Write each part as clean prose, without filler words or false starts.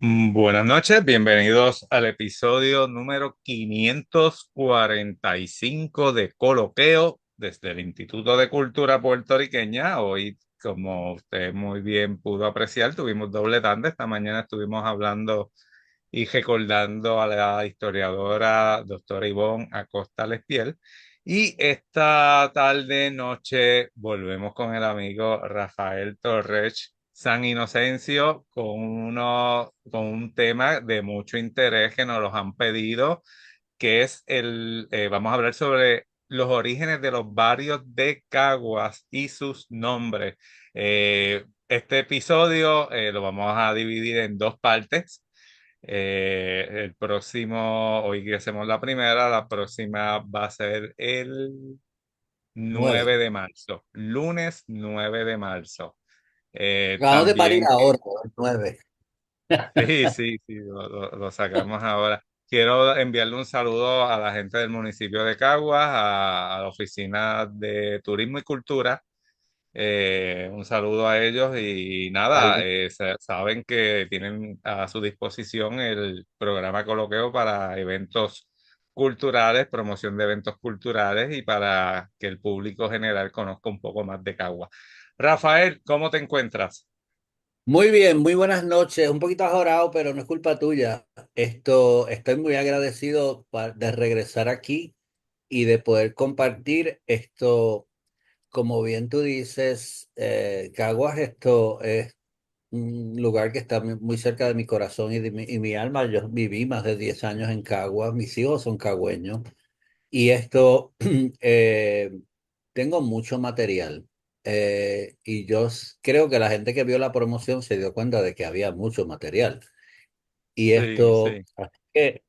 Buenas noches, bienvenidos al episodio número 545 de Coloqueo desde el Instituto de Cultura Puertorriqueña. Hoy, como usted muy bien pudo apreciar, tuvimos doble tanda. Esta mañana estuvimos hablando y recordando a la historiadora doctora Ivonne Acosta Lespiel. Y esta tarde, noche, volvemos con el amigo Rafael Torres San Inocencio con un tema de mucho interés que nos los han pedido, que es vamos a hablar sobre los orígenes de los barrios de Caguas y sus nombres. Este episodio lo vamos a dividir en dos partes. El próximo, hoy que hacemos la primera, la próxima va a ser el 9. 9 de marzo, lunes 9 de marzo. Acabamos de parir También, ahora, el 9. sí, sí, sí, lo sacamos ahora. Quiero enviarle un saludo a la gente del municipio de Caguas, a la Oficina de Turismo y Cultura. Un saludo a ellos y nada, saben que tienen a su disposición el programa Coloqueo para eventos culturales, promoción de eventos culturales y para que el público general conozca un poco más de Caguas. Rafael, ¿cómo te encuentras? Muy bien, muy buenas noches. Un poquito ajorado, pero no es culpa tuya. Estoy muy agradecido de regresar aquí y de poder compartir esto. Como bien tú dices, Caguas esto es un lugar que está muy cerca de mi corazón y mi alma. Yo viví más de 10 años en Caguas, mis hijos son cagüeños. Y esto, tengo mucho material. Y creo que la gente que vio la promoción se dio cuenta de que había mucho material. Y Sí, esto, sí. así que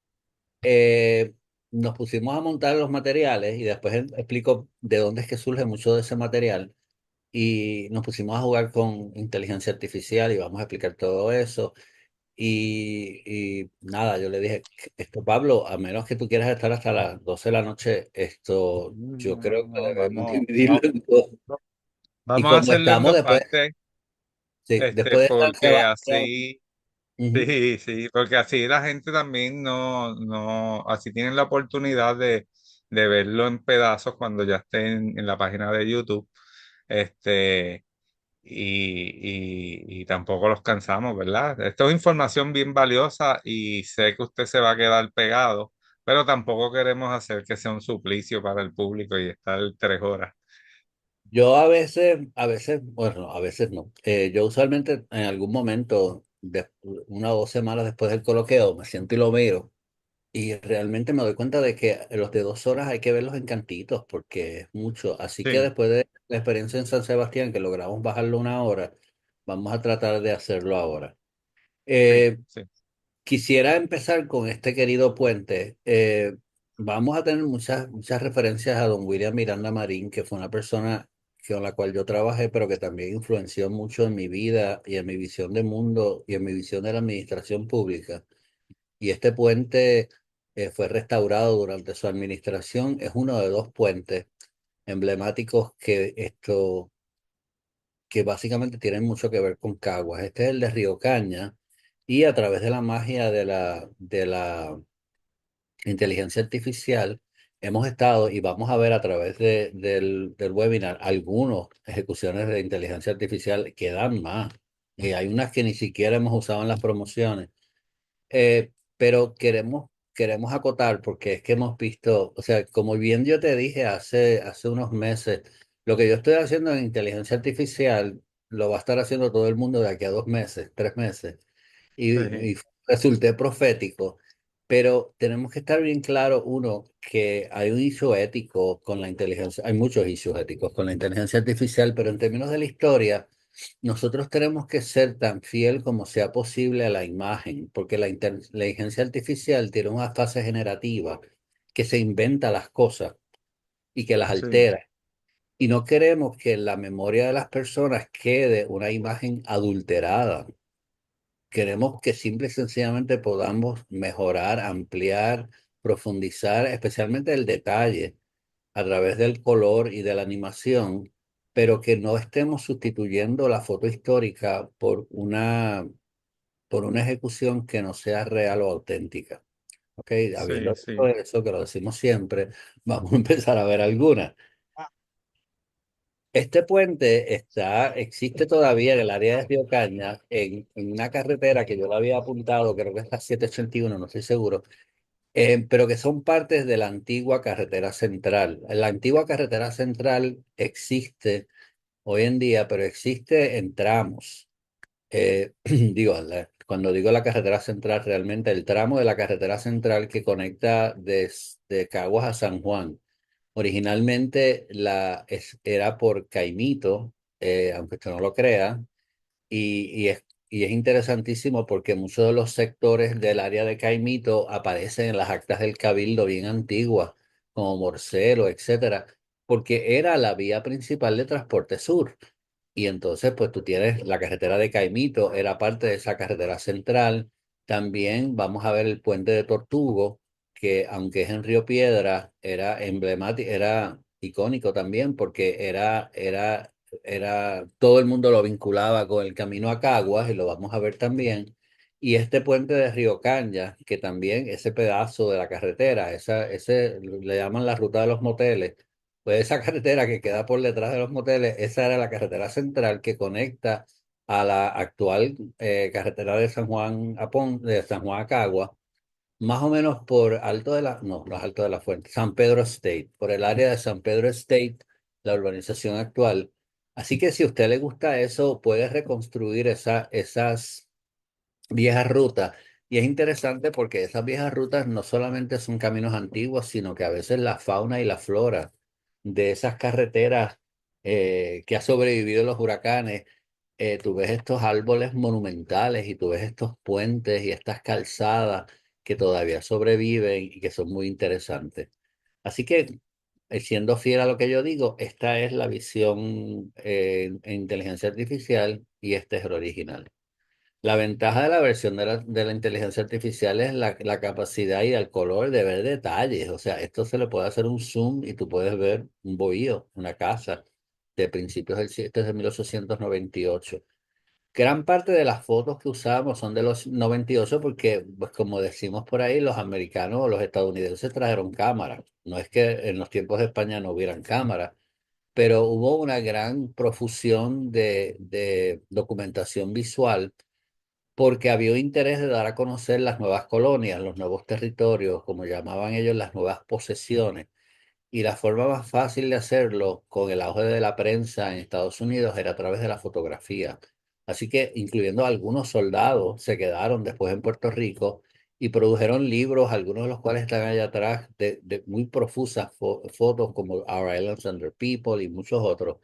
nos pusimos a montar los materiales y después explico de dónde es que surge mucho de ese material. Y nos pusimos a jugar con inteligencia artificial y vamos a explicar todo eso. Y nada, yo le dije, esto Pablo, a menos que tú quieras estar hasta las 12 de la noche, yo No, creo que no, debemos vamos, dividirlo en dos. Y vamos a como hacerlo en estamos dos después, partes, sí, después de estar porque así, sí, sí, porque así la gente también así tienen la oportunidad de verlo en pedazos cuando ya estén en la página de YouTube. Este, y tampoco los cansamos, ¿verdad? Esto es información bien valiosa y sé que usted se va a quedar pegado, pero tampoco queremos hacer que sea un suplicio para el público y estar 3 horas. Yo a veces, bueno, a veces no. Yo usualmente en algún momento, 1 o 2 semanas después del coloqueo, me siento y lo miro. Y realmente me doy cuenta de que los de 2 horas hay que verlos en cantitos porque es mucho. Así que Sí, después de la experiencia en San Sebastián, que logramos bajarlo 1 hora, vamos a tratar de hacerlo ahora. sí, Eh, sí, Quisiera empezar con este querido puente. Vamos a tener muchas referencias a don William Miranda Marín, que fue una persona con la cual yo trabajé, pero que también influenció mucho en mi vida y en mi visión de mundo y en mi visión de la administración pública. Y este puente fue restaurado durante su administración. Es uno de dos puentes emblemáticos que básicamente tienen mucho que ver con Caguas. Este es el de Río Caña y a través de la magia de la inteligencia artificial hemos estado y vamos a ver a través del webinar algunas ejecuciones de inteligencia artificial que dan más. Y hay unas que ni siquiera hemos usado en las promociones. Pero queremos acotar porque es que hemos visto, o sea, como bien yo te dije hace unos meses, lo que yo estoy haciendo en inteligencia artificial lo va a estar haciendo todo el mundo de aquí a 2 meses, 3 meses. sí, Y resulté profético, pero tenemos que estar bien claro, uno, que hay un issue ético con la inteligencia, hay muchos issues éticos con la inteligencia artificial, pero en términos de la historia, nosotros tenemos que ser tan fiel como sea posible a la imagen, porque la inteligencia artificial tiene una fase generativa que se inventa las cosas y que las sí, altera. Y no queremos que en la memoria de las personas quede una imagen adulterada. Queremos que simple y sencillamente podamos mejorar, ampliar, profundizar, especialmente el detalle a través del color y de la animación, pero que no estemos sustituyendo la foto histórica por una ejecución que no sea real o auténtica. ¿Ok? Sí, Habiendo dicho sí. eso, que lo decimos siempre, vamos a empezar a ver algunas. Este puente existe todavía en el área de Río Caña, en una carretera que yo lo había apuntado, creo que es la 781, no estoy seguro, pero que son partes de la antigua carretera central. La antigua carretera central existe hoy en día, pero existe en tramos. Digo, cuando digo la carretera central, realmente el tramo de la carretera central que conecta desde Caguas a San Juan. Originalmente era por Caimito, aunque usted no lo crea, y es interesantísimo porque muchos de los sectores del área de Caimito aparecen en las actas del Cabildo bien antiguas, como Morcelo, etcétera, porque era la vía principal de transporte sur. Y entonces, pues tú tienes la carretera de Caimito, era parte de esa carretera central. También vamos a ver el puente de Tortugo, que aunque es en Río Piedra, era emblemático, era icónico también, porque todo el mundo lo vinculaba con el camino a Caguas, y lo vamos a ver también. Y este puente de Río Caña, que también ese pedazo de la carretera, ese le llaman la ruta de los moteles, pues esa carretera que queda por detrás de los moteles, esa era la carretera central que conecta a la actual carretera de San Juan de San Juan a Cagua, más o menos por Alto de la, no es Alto de la Fuente, San Pedro State, por el área de San Pedro State, la urbanización actual. Así que si a usted le gusta eso, puede reconstruir esas viejas rutas. Y es interesante porque esas viejas rutas no solamente son caminos antiguos, sino que a veces la fauna y la flora de esas carreteras que ha sobrevivido los huracanes, tú ves estos árboles monumentales y tú ves estos puentes y estas calzadas que todavía sobreviven y que son muy interesantes. Así que, siendo fiel a lo que yo digo, esta es la visión en inteligencia artificial y este es el original. La ventaja de la versión de la inteligencia artificial es la capacidad y el color de ver detalles. O sea, esto se le puede hacer un zoom y tú puedes ver un bohío, una casa de principios esto es de 1898. Gran parte de las fotos que usamos son de los 98 porque, pues como decimos por ahí, los americanos o los estadounidenses trajeron cámaras. No es que en los tiempos de España no hubieran cámaras, pero hubo una gran profusión de documentación visual porque había un interés de dar a conocer las nuevas colonias, los nuevos territorios, como llamaban ellos, las nuevas posesiones. Y la forma más fácil de hacerlo con el auge de la prensa en Estados Unidos era a través de la fotografía. Así que, incluyendo algunos soldados, se quedaron después en Puerto Rico y produjeron libros, algunos de los cuales están allá atrás, de muy profusas fotos como Our Islands Under People y muchos otros.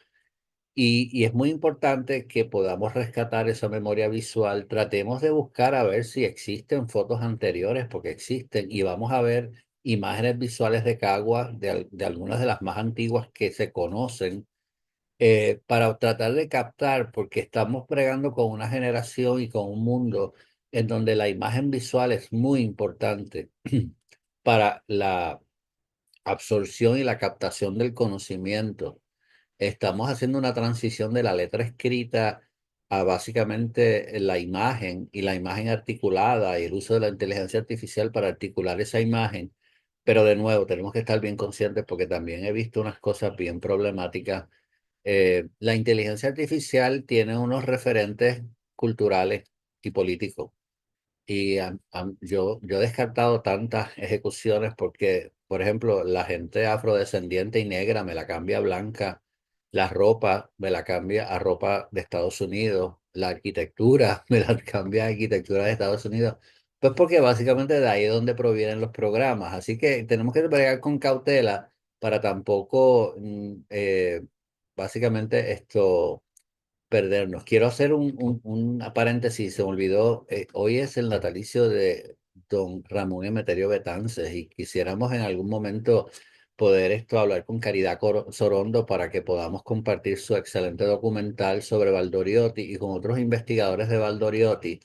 Y es muy importante que podamos rescatar esa memoria visual. Tratemos de buscar a ver si existen fotos anteriores, porque existen, y vamos a ver imágenes visuales de Cagua, de algunas de las más antiguas que se conocen, para tratar de captar, porque estamos pregando con una generación y con un mundo en donde la imagen visual es muy importante para la absorción y la captación del conocimiento. Estamos haciendo una transición de la letra escrita a básicamente la imagen y la imagen articulada y el uso de la inteligencia artificial para articular esa imagen. Pero de nuevo, tenemos que estar bien conscientes porque también he visto unas cosas bien problemáticas. La inteligencia artificial tiene unos referentes culturales y políticos. Y yo he descartado tantas ejecuciones porque, por ejemplo, la gente afrodescendiente y negra me la cambia a blanca, la ropa me la cambia a ropa de Estados Unidos, la arquitectura me la cambia a arquitectura de Estados Unidos. Pues porque básicamente de ahí es donde provienen los programas. Así que tenemos que bregar con cautela para tampoco, básicamente esto perdernos. Quiero hacer un paréntesis, se me olvidó, hoy es el natalicio de don Ramón Emeterio Betances y quisiéramos en algún momento poder hablar con Caridad Sorondo para que podamos compartir su excelente documental sobre Valdoriotti y con otros investigadores de Valdoriotti,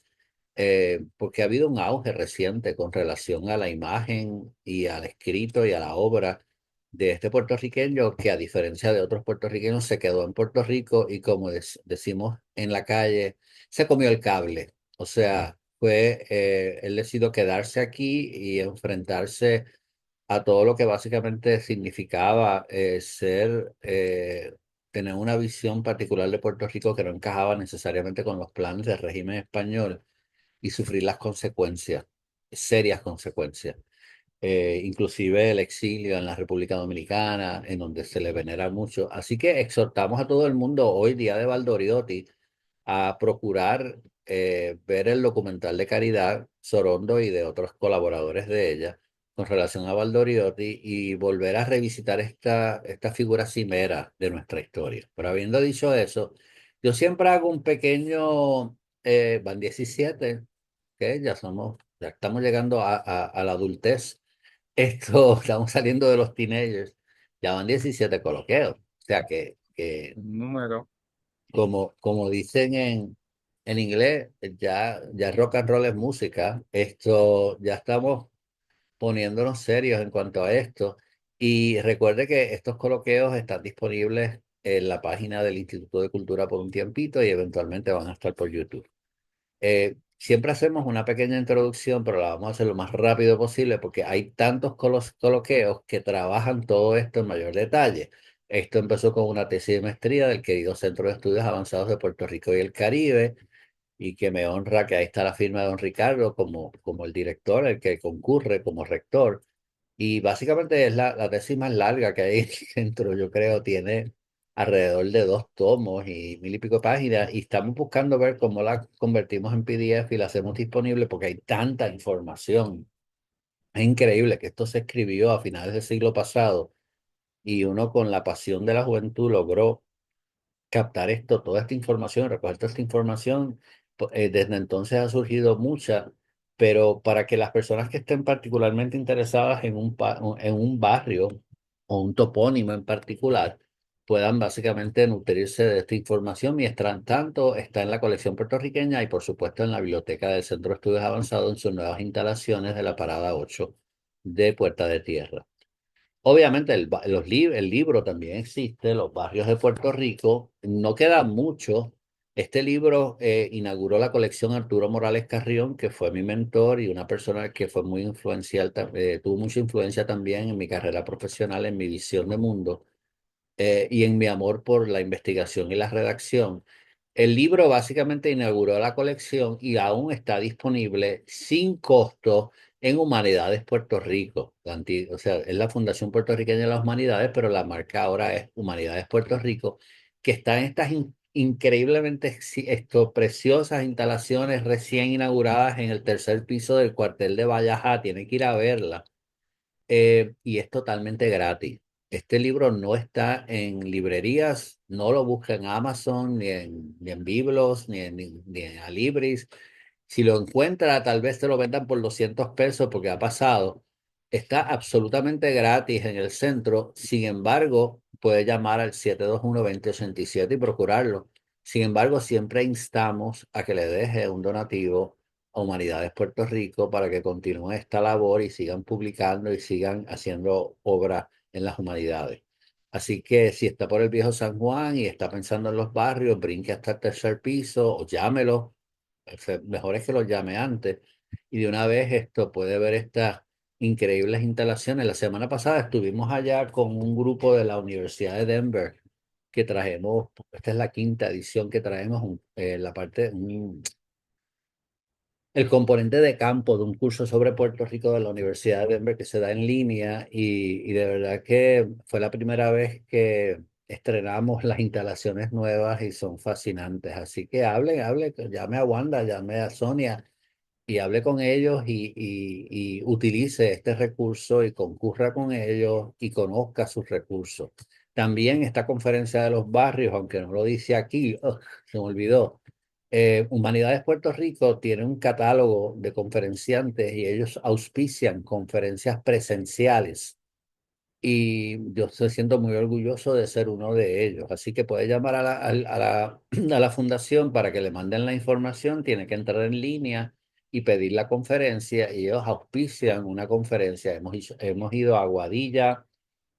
porque ha habido un auge reciente con relación a la imagen y al escrito y a la obra de este puertorriqueño que, a diferencia de otros puertorriqueños, se quedó en Puerto Rico y, como decimos en la calle, se comió el cable. O sea, fue, él decidió quedarse aquí y enfrentarse a todo lo que básicamente significaba tener una visión particular de Puerto Rico que no encajaba necesariamente con los planes del régimen español y sufrir las consecuencias, serias consecuencias. Inclusive el exilio en la República Dominicana, en donde se le venera mucho. Así que exhortamos a todo el mundo hoy, día de Valdoriotti, a procurar ver el documental de Caridad Sorondo y de otros colaboradores de ella con relación a Valdoriotti y volver a revisitar esta figura cimera de nuestra historia. Pero habiendo dicho eso, yo siempre hago un pequeño, van 17, que ya estamos llegando a la adultez. Estamos saliendo de los teenagers, ya van 17 coloqueos. O sea que Un número. como dicen en inglés, ya rock and roll es música. Ya estamos poniéndonos serios en cuanto a esto. Y recuerde que estos coloqueos están disponibles en la página del Instituto de Cultura por un tiempito y eventualmente van a estar por YouTube. Siempre hacemos una pequeña introducción, pero la vamos a hacer lo más rápido posible porque hay tantos coloqueos que trabajan todo esto en mayor detalle. Esto empezó con una tesis de maestría del querido Centro de Estudios Avanzados de Puerto Rico y el Caribe, y que me honra que ahí está la firma de don Ricardo como el director, el que concurre como rector. Y básicamente es la tesis más larga que hay dentro, yo creo, tiene alrededor de 2 tomos y mil y pico páginas, y estamos buscando ver cómo la convertimos en PDF y la hacemos disponible porque hay tanta información. Es increíble que esto se escribió a finales del siglo pasado y uno con la pasión de la juventud logró captar toda esta información, recoger toda esta información. Desde entonces ha surgido mucha, pero para que las personas que estén particularmente interesadas en un barrio o un topónimo en particular puedan básicamente nutrirse de esta información. Mientras tanto, está en la colección puertorriqueña y por supuesto en la biblioteca del Centro de Estudios Avanzados en sus nuevas instalaciones de la Parada 8 de Puerta de Tierra. Obviamente el libro también existe, Los barrios de Puerto Rico, no queda mucho. Este libro inauguró la colección Arturo Morales Carrión, que fue mi mentor y una persona que fue muy influencial, tuvo mucha influencia también en mi carrera profesional, en mi visión de mundo y en mi amor por la investigación y la redacción. El libro básicamente inauguró la colección y aún está disponible sin costo en Humanidades Puerto Rico. O sea, es la Fundación Puertorriqueña de las Humanidades, pero la marca ahora es Humanidades Puerto Rico, que está en estas increíblemente preciosas instalaciones recién inauguradas en el tercer piso del cuartel de Valleja. Tiene que ir a verla y es totalmente gratis. Este libro no está en librerías, no lo busca en Amazon, ni en Biblos, ni en Alibris. Si lo encuentra, tal vez te lo vendan por 200 pesos porque ha pasado. Está absolutamente gratis en el centro. Sin embargo, puede llamar al 721-2087 y procurarlo. Sin embargo, siempre instamos a que le deje un donativo a Humanidades Puerto Rico para que continúe esta labor y sigan publicando y sigan haciendo obra en las humanidades. Así que si está por el viejo San Juan y está pensando en los barrios, brinque hasta el tercer piso o llámelo. Mejor es que lo llame antes y de una vez esto puede ver estas increíbles instalaciones. La semana pasada estuvimos allá con un grupo de la Universidad de Denver que trajimos, esta es la quinta edición que traemos, el componente de campo de un curso sobre Puerto Rico de la Universidad de Denver que se da en línea y de verdad que fue la primera vez que estrenamos las instalaciones nuevas y son fascinantes. Así que hable, llame a Wanda, llame a Sonia y hable con ellos y utilice este recurso y concurra con ellos y conozca sus recursos. También esta conferencia de los barrios, aunque no lo dice aquí, se me olvidó. Humanidades Puerto Rico tiene un catálogo de conferenciantes y ellos auspician conferencias presenciales y yo se siento muy orgulloso de ser uno de ellos. Así que puede llamar a la fundación para que le manden la información, tiene que entrar en línea y pedir la conferencia y ellos auspician una conferencia. Hemos ido a Aguadilla,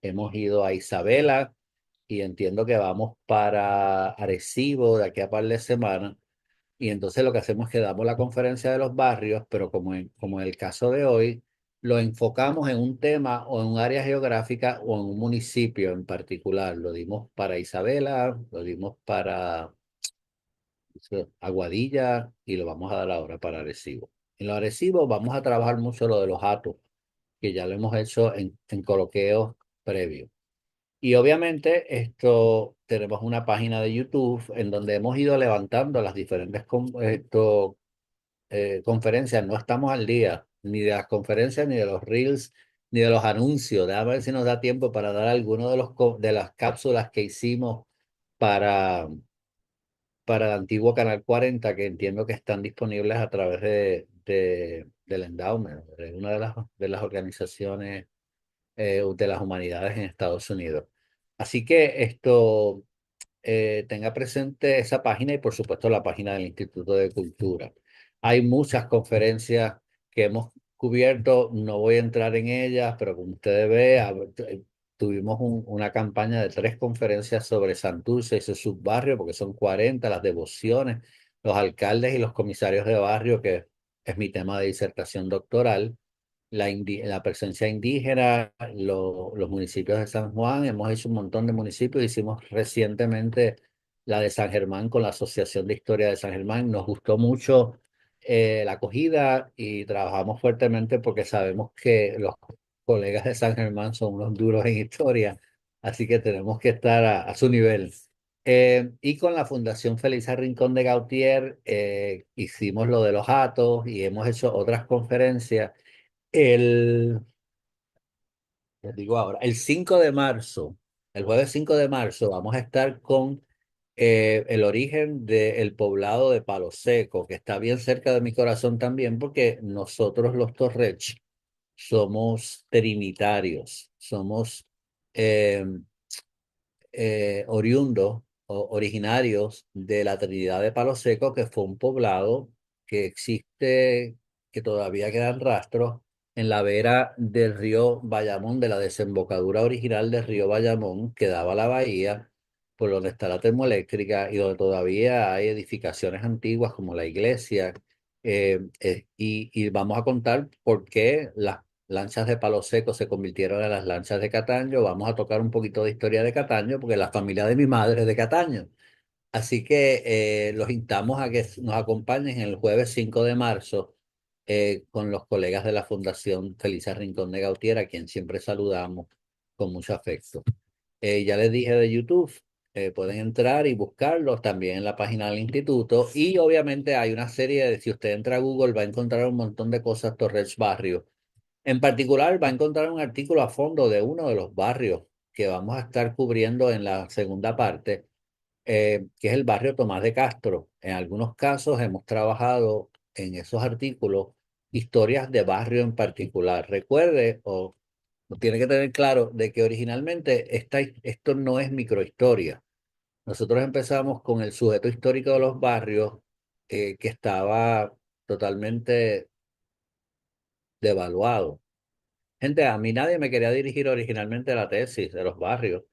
hemos ido a Isabela y entiendo que vamos para Arecibo de aquí a par de semanas. Y entonces lo que hacemos es que damos la conferencia de los barrios, pero como en el caso de hoy, lo enfocamos en un tema o en un área geográfica o en un municipio en particular. Lo dimos para Isabela, lo dimos para Aguadilla y lo vamos a dar ahora para Arecibo. En los Arecibo vamos a trabajar mucho lo de los atos, que ya lo hemos hecho en coloqueos previos. Y obviamente esto tenemos una página de YouTube en donde hemos ido levantando las diferentes conferencias. No estamos al día ni de las conferencias, ni de los reels, ni de los anuncios. Déjame ver si nos da tiempo para dar alguno de de las cápsulas que hicimos para, para el antiguo Canal 40, que entiendo que están disponibles a través del Endowment, de una de las organizaciones de las humanidades en Estados Unidos. Así que tenga presente esa página y por supuesto la página del Instituto de Cultura. Hay muchas conferencias que hemos cubierto, no voy a entrar en ellas, pero como ustedes ven, tuvimos una campaña de 3 conferencias sobre Santurce y su subbarrio, porque son 40 las devociones, los alcaldes y los comisarios de barrio, que es mi tema de disertación doctoral, la presencia indígena, los municipios de San Juan. Hemos hecho un montón de municipios. Hicimos recientemente la de San Germán con la Asociación de Historia de San Germán. Nos gustó mucho la acogida y trabajamos fuertemente porque sabemos que los colegas de San Germán son unos duros en historia, así que tenemos que estar a su nivel. Y con la Fundación Felisa Rincón de Gautier hicimos lo de los atos y hemos hecho otras conferencias. El, Les digo ahora, el 5 de marzo, el jueves 5 de marzo, vamos a estar con el origen del poblado de Palo Seco, que está bien cerca de mi corazón también, porque nosotros los Torrech somos trinitarios, somos eh, oriundos o originarios de la Trinidad de Palo Seco, que fue un poblado que existe, que todavía quedan rastros en la vera del río Bayamón, de la desembocadura original del río Bayamón, que daba a la bahía, por donde está la termoeléctrica y donde todavía hay edificaciones antiguas como la iglesia. Y vamos a contar por qué las lanchas de Palo Seco se convirtieron en las lanchas de Cataño. Vamos a tocar un poquito de historia de Cataño, porque la familia de mi madre es de Cataño. Así que los instamos a que nos acompañen el jueves 5 de marzo con los colegas de la Fundación Felisa Rincón de Gautier, a quien siempre saludamos con mucho afecto. Ya les dije de YouTube, pueden entrar y buscarlos también en la página del instituto. Y obviamente hay una serie de, si usted entra a Google, va a encontrar un montón de cosas Torres Barrio. En particular, va a encontrar un artículo a fondo de uno de los barrios que vamos a estar cubriendo en la segunda parte, que es el barrio Tomás de Castro. En algunos casos hemos trabajado en esos artículos historias de barrio en particular. Recuerde o tiene que tener claro de que originalmente esto no es microhistoria. Nosotros empezamos con el sujeto histórico de los barrios, que estaba totalmente devaluado. Gente, a mí nadie me quería dirigir originalmente a la tesis de los barrios,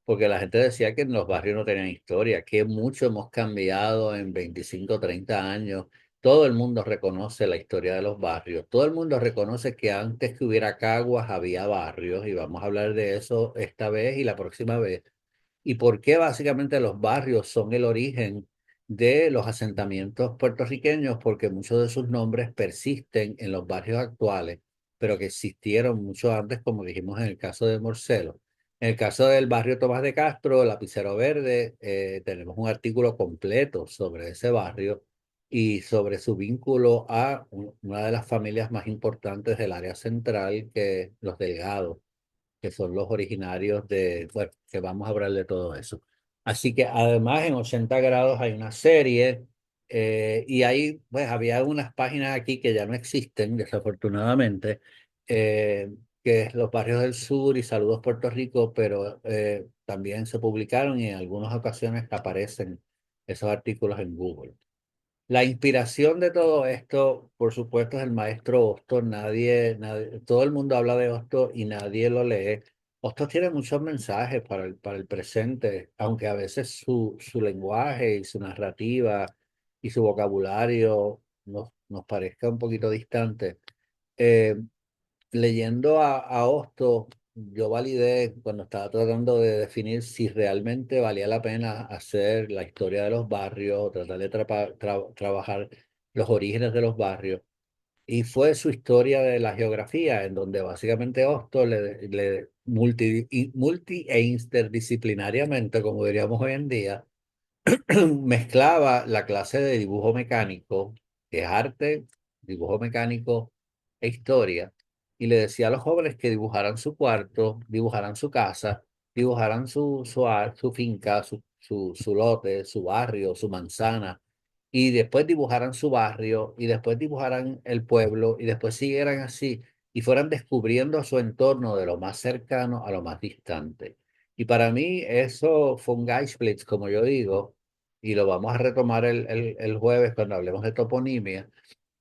porque la gente decía que en los barrios no tenían historia, que mucho hemos cambiado en 25 30 años. Todo el mundo reconoce la historia de los barrios, todo el mundo reconoce que antes que hubiera caguas había barrios, y vamos a hablar de eso esta vez y la próxima vez. ¿Y por qué básicamente los barrios son el origen de los asentamientos puertorriqueños? Porque muchos de sus nombres persisten en los barrios actuales, pero que existieron mucho antes, como dijimos en el caso de Morcelo. En el caso del barrio Tomás de Castro, Lapicero Verde, tenemos un artículo completo sobre ese barrio y sobre su vínculo a una de las familias más importantes del área central, que los Delgado, que son los originarios bueno, que vamos a hablar de todo eso. Así que además en 80 grados hay una serie, y ahí pues había unas páginas aquí que ya no existen, desafortunadamente, que es Los Barrios del Sur y Saludos Puerto Rico, pero también se publicaron y en algunas ocasiones aparecen esos artículos en Google. La inspiración de todo esto, por supuesto, es el maestro Hostos. Todo el mundo habla de Hostos y nadie lo lee. Hostos tiene muchos mensajes para el presente, aunque a veces su lenguaje y su narrativa y su vocabulario nos parezca un poquito distante. Eh, Leyendo a Hostos, yo validé cuando estaba tratando de definir si realmente valía la pena hacer la historia de los barrios o tratar de trabajar los orígenes de los barrios. Y fue su historia de la geografía, en donde básicamente Hostos le multi e interdisciplinariamente, como diríamos hoy en día, mezclaba la clase de dibujo mecánico, que es arte, dibujo mecánico e historia, y le decía a los jóvenes que dibujaran su cuarto, dibujaran su casa, dibujaran su finca, su lote, su barrio, su manzana, y después dibujaran su barrio, y después dibujaran el pueblo, y después siguieran así, y fueran descubriendo su entorno de lo más cercano a lo más distante. Y para mí eso fue un Geistblitz, como yo digo, y lo vamos a retomar el jueves cuando hablemos de toponimia,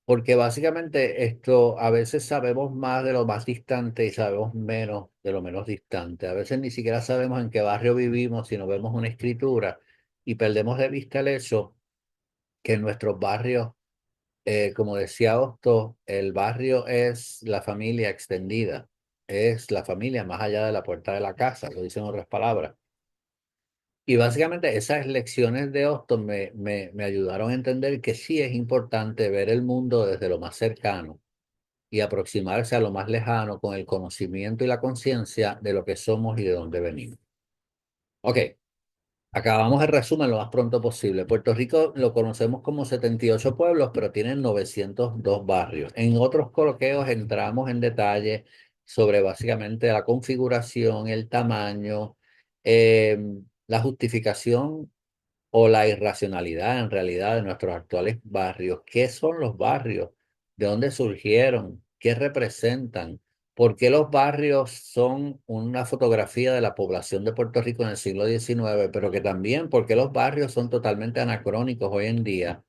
porque básicamente esto a veces sabemos más de lo más distante y sabemos menos de lo menos distante. A veces ni siquiera sabemos en qué barrio vivimos si no vemos una escritura y perdemos de vista el hecho que en nuestros barrios, como decía Hosto, el barrio es la familia extendida, es la familia más allá de la puerta de la casa, lo dicen otras palabras. Y básicamente esas lecciones de Austin me ayudaron a entender que sí es importante ver el mundo desde lo más cercano y aproximarse a lo más lejano con el conocimiento y la conciencia de lo que somos y de dónde venimos. Ok, acabamos el resumen lo más pronto posible. Puerto Rico lo conocemos como 78 pueblos, pero tiene 902 barrios. En otros coloqueos entramos en detalle sobre básicamente la configuración, el tamaño, eh, la justificación o la irracionalidad en realidad de nuestros actuales barrios. ¿Qué son los barrios? ¿De dónde surgieron? ¿Qué representan? ¿Por qué los barrios son una fotografía de la población de Puerto Rico en el siglo XIX, pero que también por qué los barrios son totalmente anacrónicos hoy en día?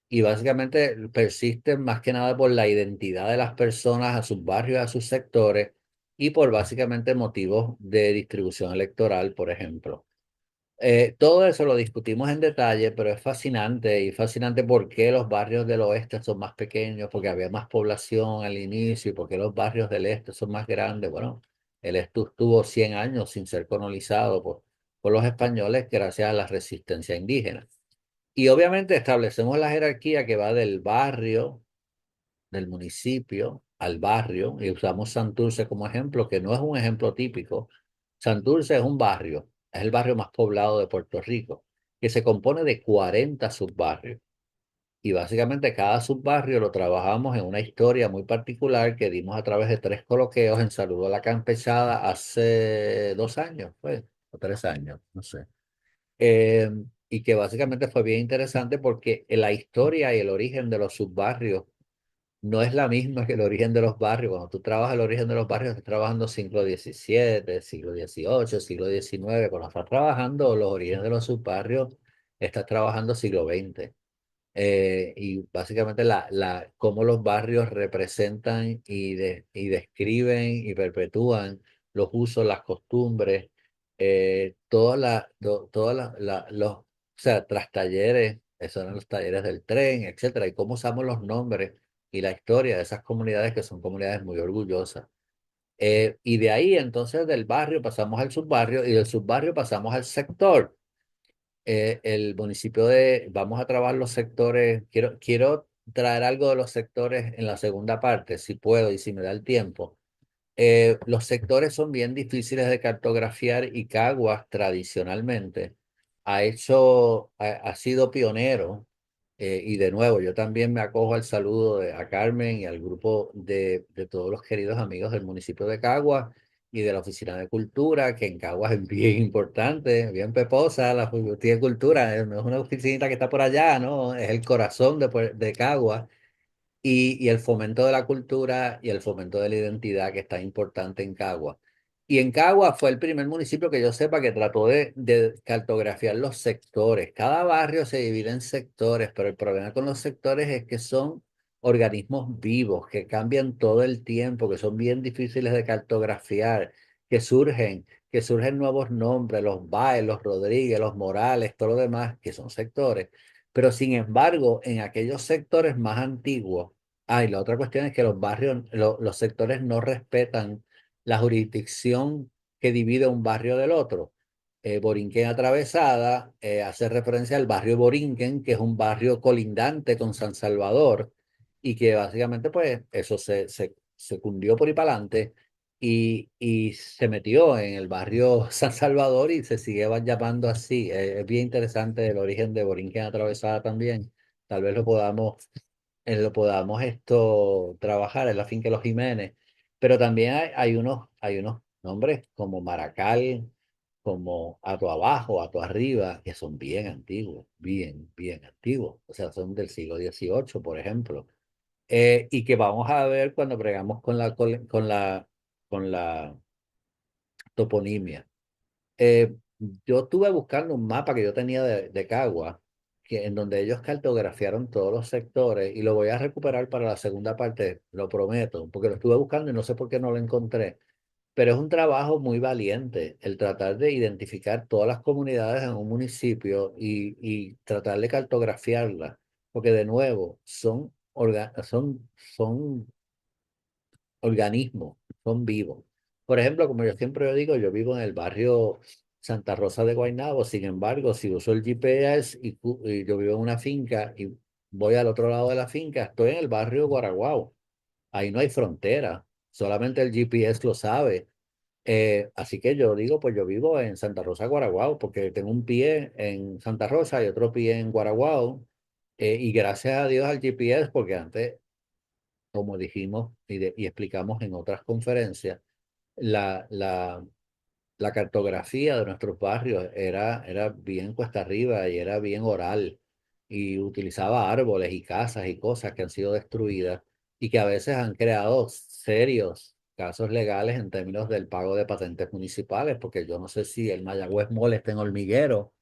Y básicamente persisten más que nada por la identidad de las personas a sus barrios, a sus sectores y por básicamente motivos de distribución electoral, por ejemplo. Todo eso lo discutimos en detalle, pero es fascinante y fascinante por qué los barrios del oeste son más pequeños, porque había más población al inicio y por qué los barrios del este son más grandes. Bueno, el este estuvo 100 años sin ser colonizado por los españoles gracias a la resistencia indígena. Y obviamente establecemos la jerarquía que va del barrio del municipio al barrio, y usamos Santurce como ejemplo, que no es un ejemplo típico. Santurce es un barrio, es el barrio más poblado de Puerto Rico, que se compone de 40 subbarrios. Y básicamente cada subbarrio lo trabajamos en una historia muy particular que dimos a través de 3 coloqueos en Saludo a la Campesada hace 2 años, pues, o 3 años, no sé. Eh, y que básicamente fue bien interesante porque la historia y el origen de los subbarrios no es la misma que el origen de los barrios. Cuando tú trabajas el origen de los barrios, estás trabajando siglo XVII, siglo XVIII, siglo XIX. Cuando estás trabajando los orígenes de los subbarrios, estás trabajando siglo XX. Y básicamente cómo los barrios representan y describen y perpetúan los usos, las costumbres, o sea, tras talleres, esos eran los talleres del tren, etcétera, y cómo usamos los nombres y la historia de esas comunidades que son comunidades muy orgullosas. Y de ahí entonces del barrio pasamos al subbarrio y del subbarrio pasamos al sector. El municipio vamos a trabajar los sectores, quiero traer algo de los sectores en la segunda parte, si puedo y si me da el tiempo. Los sectores son bien difíciles de cartografiar y Caguas tradicionalmente ha sido pionero. Y de nuevo, yo también me acojo al saludo a Carmen y al grupo de todos los queridos amigos del municipio de Caguas y de la Oficina de Cultura, que en Caguas es bien importante, bien peposa, la Oficina de Cultura, no es una oficinita que está por allá, ¿no? Es el corazón de Caguas y el fomento de la cultura y el fomento de la identidad que está importante en Cagua. Y en Cagua fue el primer municipio que yo sepa que trató de cartografiar los sectores. Cada barrio se divide en sectores, pero el problema con los sectores es que son organismos vivos, que cambian todo el tiempo, que son bien difíciles de cartografiar, que surgen nuevos nombres, los Baez, los Rodríguez, los Morales, todo lo demás, que son sectores Pero sin embargo, en aquellos sectores más antiguos, y la otra cuestión es que los barrios, los sectores no respetan la jurisdicción que divide un barrio del otro. Borinquen Atravesada hace referencia al barrio Borinquen, que es un barrio colindante con San Salvador, y que básicamente pues eso se cundió por ahí para adelante y se metió en el barrio San Salvador y se sigue llamando así. Es bien interesante el origen de Borinquen Atravesada también. Tal vez lo podamos trabajar en la finca de los Jiménez. Pero también hay unos nombres como Maracal, como Ato Abajo, Ato Arriba, que son bien antiguos, bien antiguos. O sea, son del siglo XVIII, por ejemplo. Y que vamos a ver cuando bregamos con la toponimia. Eh, yo estuve buscando un mapa que yo tenía de Cagua, en donde ellos cartografiaron todos los sectores y lo voy a recuperar para la segunda parte, lo prometo, porque lo estuve buscando y no sé por qué no lo encontré. Pero es un trabajo muy valiente el tratar de identificar todas las comunidades en un municipio y tratar de cartografiarlas, porque de nuevo son organismos, son vivos. Por ejemplo, como yo siempre digo, yo vivo en el barrio Santa Rosa de Guaynabo. Sin embargo, si uso el GPS y yo vivo en una finca y voy al otro lado de la finca, estoy en el barrio Guaraguao. Ahí no hay frontera, solamente el GPS lo sabe. Así que yo digo, pues yo vivo en Santa Rosa, Guaraguao, porque tengo un pie en Santa Rosa y otro pie en Guaraguao. Y gracias a Dios al GPS, porque antes, como dijimos y explicamos en otras conferencias, la, la, la cartografía de nuestros barrios era bien cuesta arriba y era bien oral y utilizaba árboles y casas y cosas que han sido destruidas y que a veces han creado serios casos legales en términos del pago de patentes municipales, porque yo no sé si el Mayagüez Mall está en Hormiguero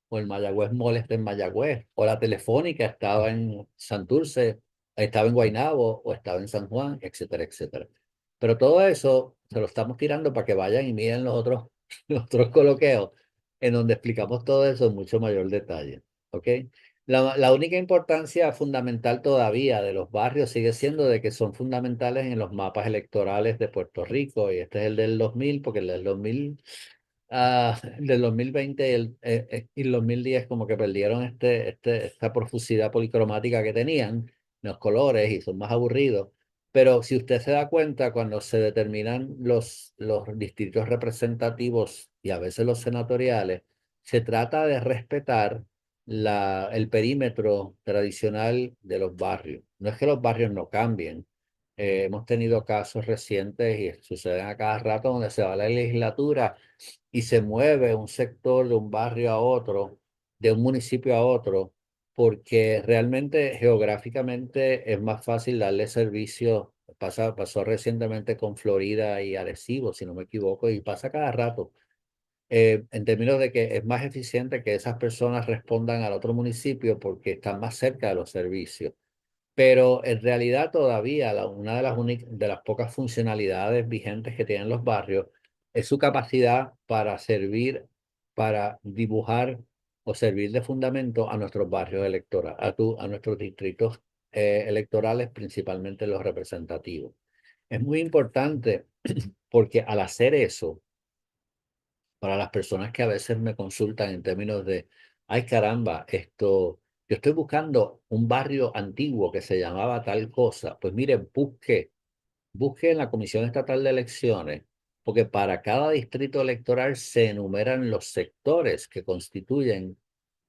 o el Mayagüez Mall está en Mayagüez, o la Telefónica estaba en Santurce, estaba en Guaynabo, o estaba en San Juan, etcétera, etcétera. Pero todo eso se lo estamos tirando para que vayan y miren los otros, los otros coloqueos, en donde explicamos todo eso en mucho mayor detalle. ¿Ok? La única importancia fundamental todavía de los barrios sigue siendo de que son fundamentales en los mapas electorales de Puerto Rico, y este es el del 2000, porque el del 2000 del 2020 y el 2010 como que perdieron esta profusidad policromática que tenían, los colores y son más aburridos. Pero si usted se da cuenta, cuando se determinan los distritos representativos y a veces los senatoriales, se trata de respetar el perímetro tradicional de los barrios. No es que los barrios no cambien. Hemos tenido casos recientes y suceden a cada rato donde se va la legislatura y se mueve un sector de un barrio a otro, de un municipio a otro, porque realmente geográficamente es más fácil darle servicio. Pasó recientemente con Florida y Arecibo, si no me equivoco, y pasa cada rato, en términos de que es más eficiente que esas personas respondan al otro municipio porque están más cerca de los servicios. Pero en realidad todavía una de de las pocas funcionalidades vigentes que tienen los barrios es su capacidad para servir, para dibujar o servir de fundamento a nuestros barrios electorales, a nuestros distritos electorales, principalmente los representativos. Es muy importante porque al hacer eso, para las personas que a veces me consultan en términos de, ay caramba, yo estoy buscando un barrio antiguo que se llamaba tal cosa. Pues mire, busque en la Comisión Estatal de Elecciones, porque para cada distrito electoral se enumeran los sectores que constituyen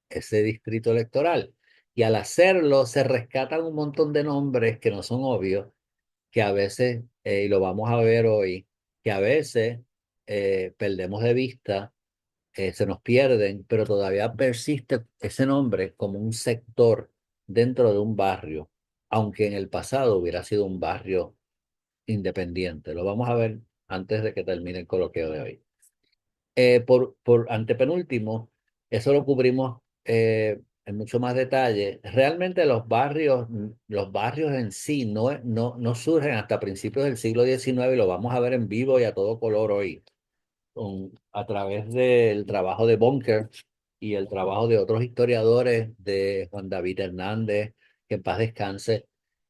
ese distrito electoral. Y al hacerlo se rescatan un montón de nombres que no son obvios, que a veces, y lo vamos a ver hoy, que a veces perdemos de vista, se nos pierden, pero todavía persiste ese nombre como un sector dentro de un barrio, aunque en el pasado hubiera sido un barrio independiente. Lo vamos a ver antes de que termine el coloquio de hoy. Por antepenúltimo, eso lo cubrimos en mucho más detalle. Realmente los barrios en sí no surgen hasta principios del siglo XIX y lo vamos a ver en vivo y a todo color hoy a través del trabajo de Bunker. y el trabajo de otros historiadores, de Juan David Hernández, que en paz descanse,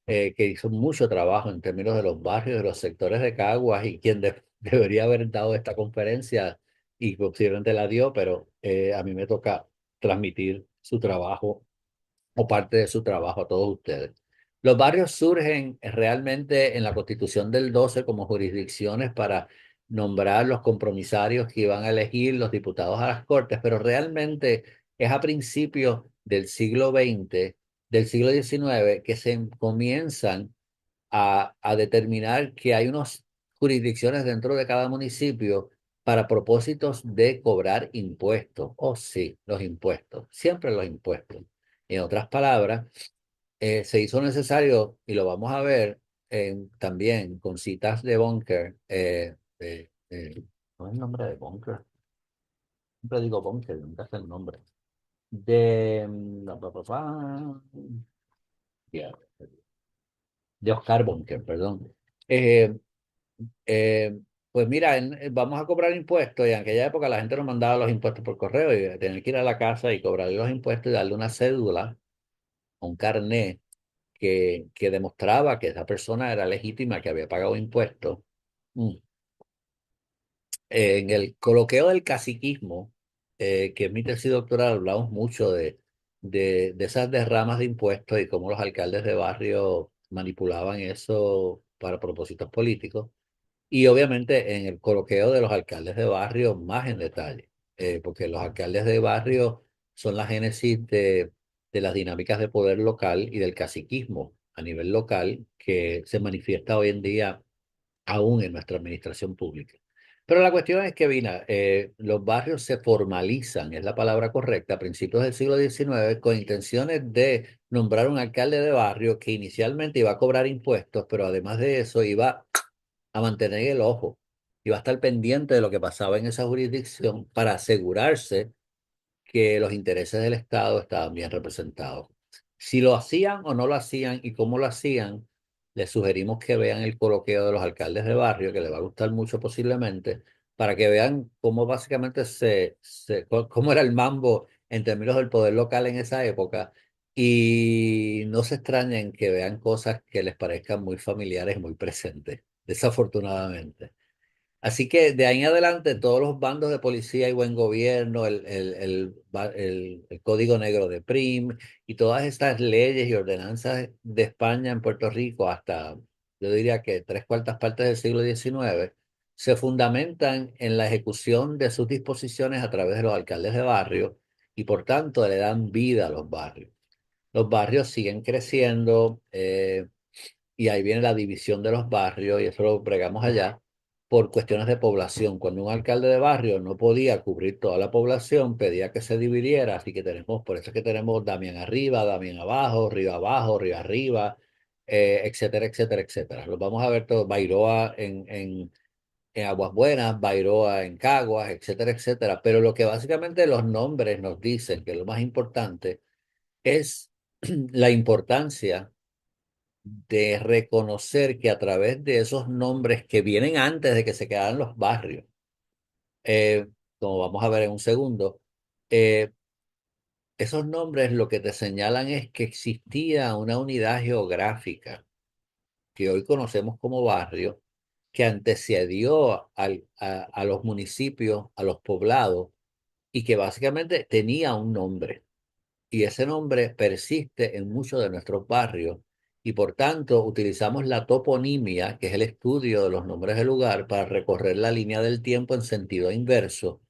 que hizo mucho trabajo en términos de los barrios, de los sectores de Caguas, y quien debería haber dado esta conferencia y posiblemente la dio, pero a mí me toca transmitir su trabajo o parte de su trabajo a todos ustedes. Los barrios surgen realmente en la Constitución del 12 como jurisdicciones para nombrar los compromisarios que iban a elegir los diputados a las Cortes, pero realmente es a principios del siglo XX, del siglo XIX, que se comienzan a determinar que hay unas jurisdicciones dentro de cada municipio para propósitos de cobrar impuestos. Oh, sí, los impuestos, siempre los impuestos. En otras palabras, se hizo necesario, y lo vamos a ver también con citas de Bunker, ¿no es el nombre de Bunker? Siempre digo Bunker, nunca sé el nombre. De, yeah, de Oscar Bunker, perdón. Eh, pues mira, vamos a cobrar impuestos y en aquella época la gente nos mandaba los impuestos por correo y tener que ir a la casa y cobrarle los impuestos y darle una cédula, un carné que demostraba que esa persona era legítima, que había pagado impuestos. Mm. En el coloqueo del caciquismo, que es mi tesis doctoral, hablamos mucho de esas derramas de impuestos y cómo los alcaldes de barrio manipulaban eso para propósitos políticos. Y obviamente en el coloqueo de los alcaldes de barrio más en detalle, porque los alcaldes de barrio son la génesis de las dinámicas de poder local y del caciquismo a nivel local que se manifiesta hoy en día aún en nuestra administración pública. Pero la cuestión es que, Vina, los barrios se formalizan, es la palabra correcta, a principios del siglo XIX con intenciones de nombrar un alcalde de barrio que inicialmente iba a cobrar impuestos, pero además de eso iba a mantener el ojo y va a estar pendiente de lo que pasaba en esa jurisdicción para asegurarse que los intereses del Estado estaban bien representados. Si lo hacían o no lo hacían y cómo lo hacían, les sugerimos que vean el coloqueo de los alcaldes de barrio, que les va a gustar mucho posiblemente, para que vean cómo básicamente cómo era el mambo en términos del poder local en esa época y no se extrañen que vean cosas que les parezcan muy familiares y muy presentes, desafortunadamente. Así que de ahí en adelante todos los bandos de policía y buen gobierno, el Código Negro de Prim y todas estas leyes y ordenanzas de España en Puerto Rico hasta, yo diría que tres cuartas partes del siglo XIX, se fundamentan en la ejecución de sus disposiciones a través de los alcaldes de barrio y por tanto le dan vida a los barrios. Los barrios siguen creciendo, y ahí viene la división de los barrios, y eso lo bregamos allá, por cuestiones de población. Cuando un alcalde de barrio no podía cubrir toda la población, pedía que se dividiera, así que tenemos, por eso es que tenemos Damián arriba, Damián abajo, Río arriba, etcétera, etcétera, etcétera. Los vamos a ver todos, Bairoa en Aguas Buenas, Bairoa en Caguas, etcétera, etcétera. Pero lo que básicamente los nombres nos dicen, que es lo más importante, es la importancia de reconocer que a través de esos nombres que vienen antes de que se quedaran los barrios, eh, como vamos a ver en un segundo, eh, esos nombres lo que te señalan es que existía una unidad geográfica que hoy conocemos como barrio, que antecedió a los municipios, a los poblados, y que básicamente tenía un nombre. Y ese nombre persiste en muchos de nuestros barrios y por tanto utilizamos la toponimia, que es el estudio de los nombres del lugar, para recorrer la línea del tiempo en sentido inverso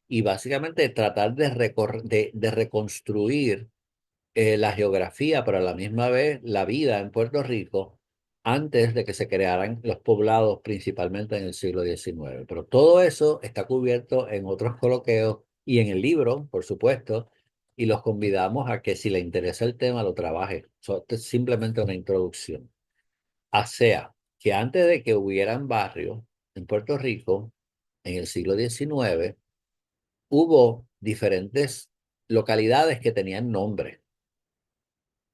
y básicamente tratar de reconstruir la geografía, pero a la misma vez la vida en Puerto Rico antes de que se crearan los poblados, principalmente en el siglo XIX. Pero todo eso está cubierto en otros coloqueos y en el libro, por supuesto, y los convidamos a que si le interesa el tema lo trabaje. Esto es simplemente una introducción. O sea, que antes de que hubieran barrios en Puerto Rico, en el siglo XIX, hubo diferentes localidades que tenían nombres.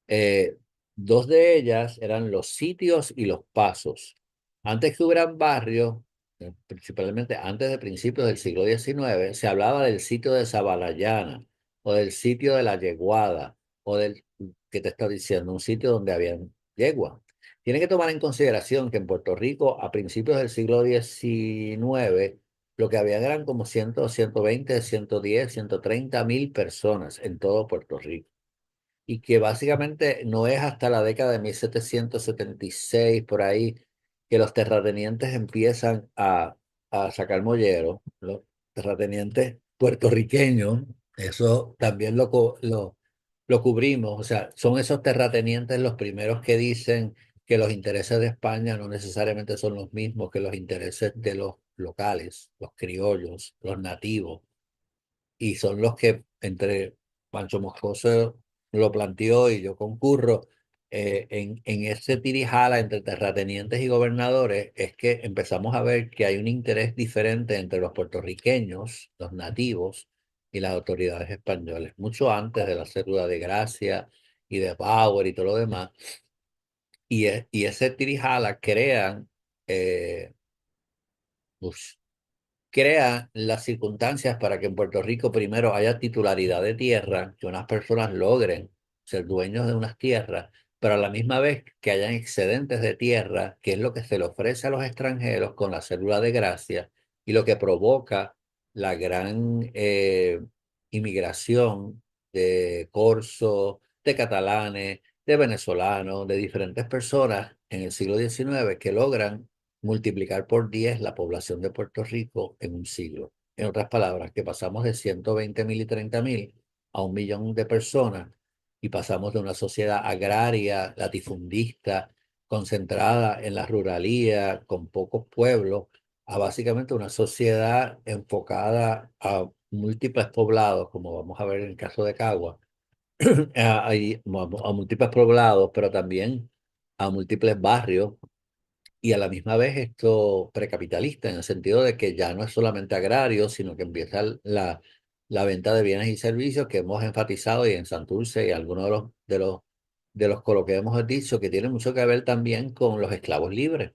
Eh, Dos de ellas eran los sitios y los pasos. Antes que hubieran barrios, principalmente antes de principios del siglo XIX, se hablaba del sitio de Sabalayana, o del sitio de la yeguada, o del que te estoy diciendo, un sitio donde habían yegua. Tiene que tomar en consideración que en Puerto Rico, a principios del siglo XIX, lo que había eran como 100, 120, 110, 130.000 personas en todo Puerto Rico y que básicamente no es hasta la década de 1776 por ahí que los terratenientes empiezan a sacar molleros, los terratenientes puertorriqueños, eso también lo cubrimos, o sea, son esos terratenientes los primeros que dicen que los intereses de España no necesariamente son los mismos que los intereses de los locales, los criollos, los nativos y son los que entre Pancho Moscoso lo planteó y yo concurro en ese tirijala entre terratenientes y gobernadores es que empezamos a ver que hay un interés diferente entre los puertorriqueños, los nativos y las autoridades españolas, mucho antes de la cédula de Gracia y de Power y todo lo demás. Y ese tirijala crean eh, ush, crea las circunstancias para que en Puerto Rico primero haya titularidad de tierra, que unas personas logren ser dueños de unas tierras, pero a la misma vez que hayan excedentes de tierra, que es lo que se le ofrece a los extranjeros con la cédula de gracia y lo que provoca la gran inmigración de corsos, de catalanes, de venezolanos, de diferentes personas en el siglo XIX que logran multiplicar por 10 la población de Puerto Rico en un siglo. En otras palabras, que pasamos de 120.000 y 30.000 a 1 millón de personas y pasamos de una sociedad agraria, latifundista, concentrada en la ruralía, con pocos pueblos, a básicamente una sociedad enfocada a múltiples poblados, como vamos a ver en el caso de Cagua, a múltiples poblados, pero también a múltiples barrios y a la misma vez esto precapitalista, en el sentido de que ya no es solamente agrario, sino que empieza la venta de bienes y servicios que hemos enfatizado y en Santurce y algunos de los que hemos dicho que tiene mucho que ver también con los esclavos libres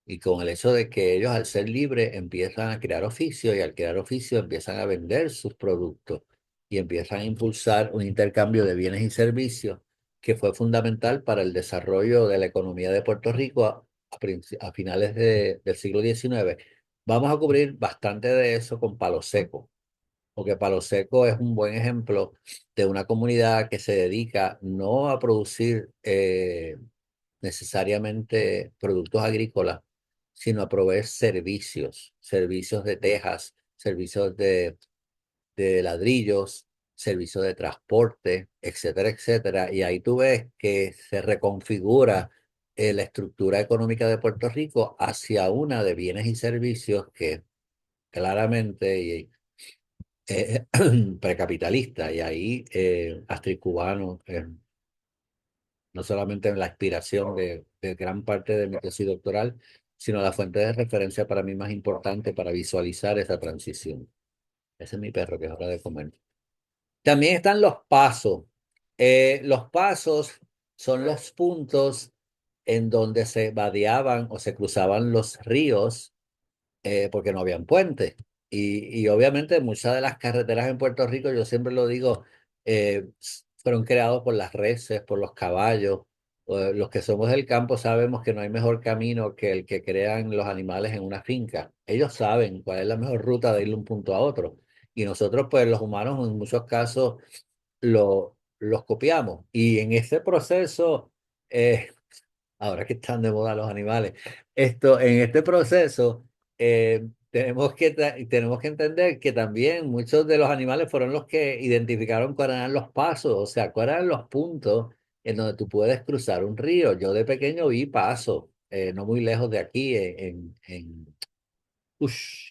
y con el hecho de que ellos al ser libres empiezan a crear oficio y al crear oficio empiezan a vender sus productos y empiezan a impulsar un intercambio de bienes y servicios que fue fundamental para el desarrollo de la economía de Puerto Rico a finales del siglo XIX. Vamos a cubrir bastante de eso con Palo Seco, porque Palo Seco es un buen ejemplo de una comunidad que se dedica no a producir necesariamente productos agrícolas, sino a proveer servicios, servicios de tejas, servicios de ladrillos, servicios de transporte, etcétera, etcétera. Y ahí tú ves que se reconfigura la estructura económica de Puerto Rico hacia una de bienes y servicios que claramente precapitalista. Y ahí Astrid Cubano no solamente en la inspiración de gran parte de mi tesis doctoral, sino la fuente de referencia para mí más importante para visualizar esa transición. Ese es mi perro que es hora de comer. También están los pasos. Los pasos son los puntos en donde se vadeaban o se cruzaban los ríos porque no habían puentes. Y obviamente muchas de las carreteras en Puerto Rico, yo siempre lo digo, fueron creados por las reses, por los caballos. Los que somos del campo sabemos que no hay mejor camino que el que crean los animales en una finca. Ellos saben cuál es la mejor ruta de ir de un punto a otro. Y nosotros, pues los humanos, en muchos casos, los copiamos. Y en ese proceso, eh, ahora que están de moda los animales, en este proceso tenemos que entender que también muchos de los animales fueron los que identificaron cuáles eran los pasos, o sea, cuáles eran los puntos en donde tú puedes cruzar un río. Yo de pequeño vi pasos, no muy lejos de aquí, en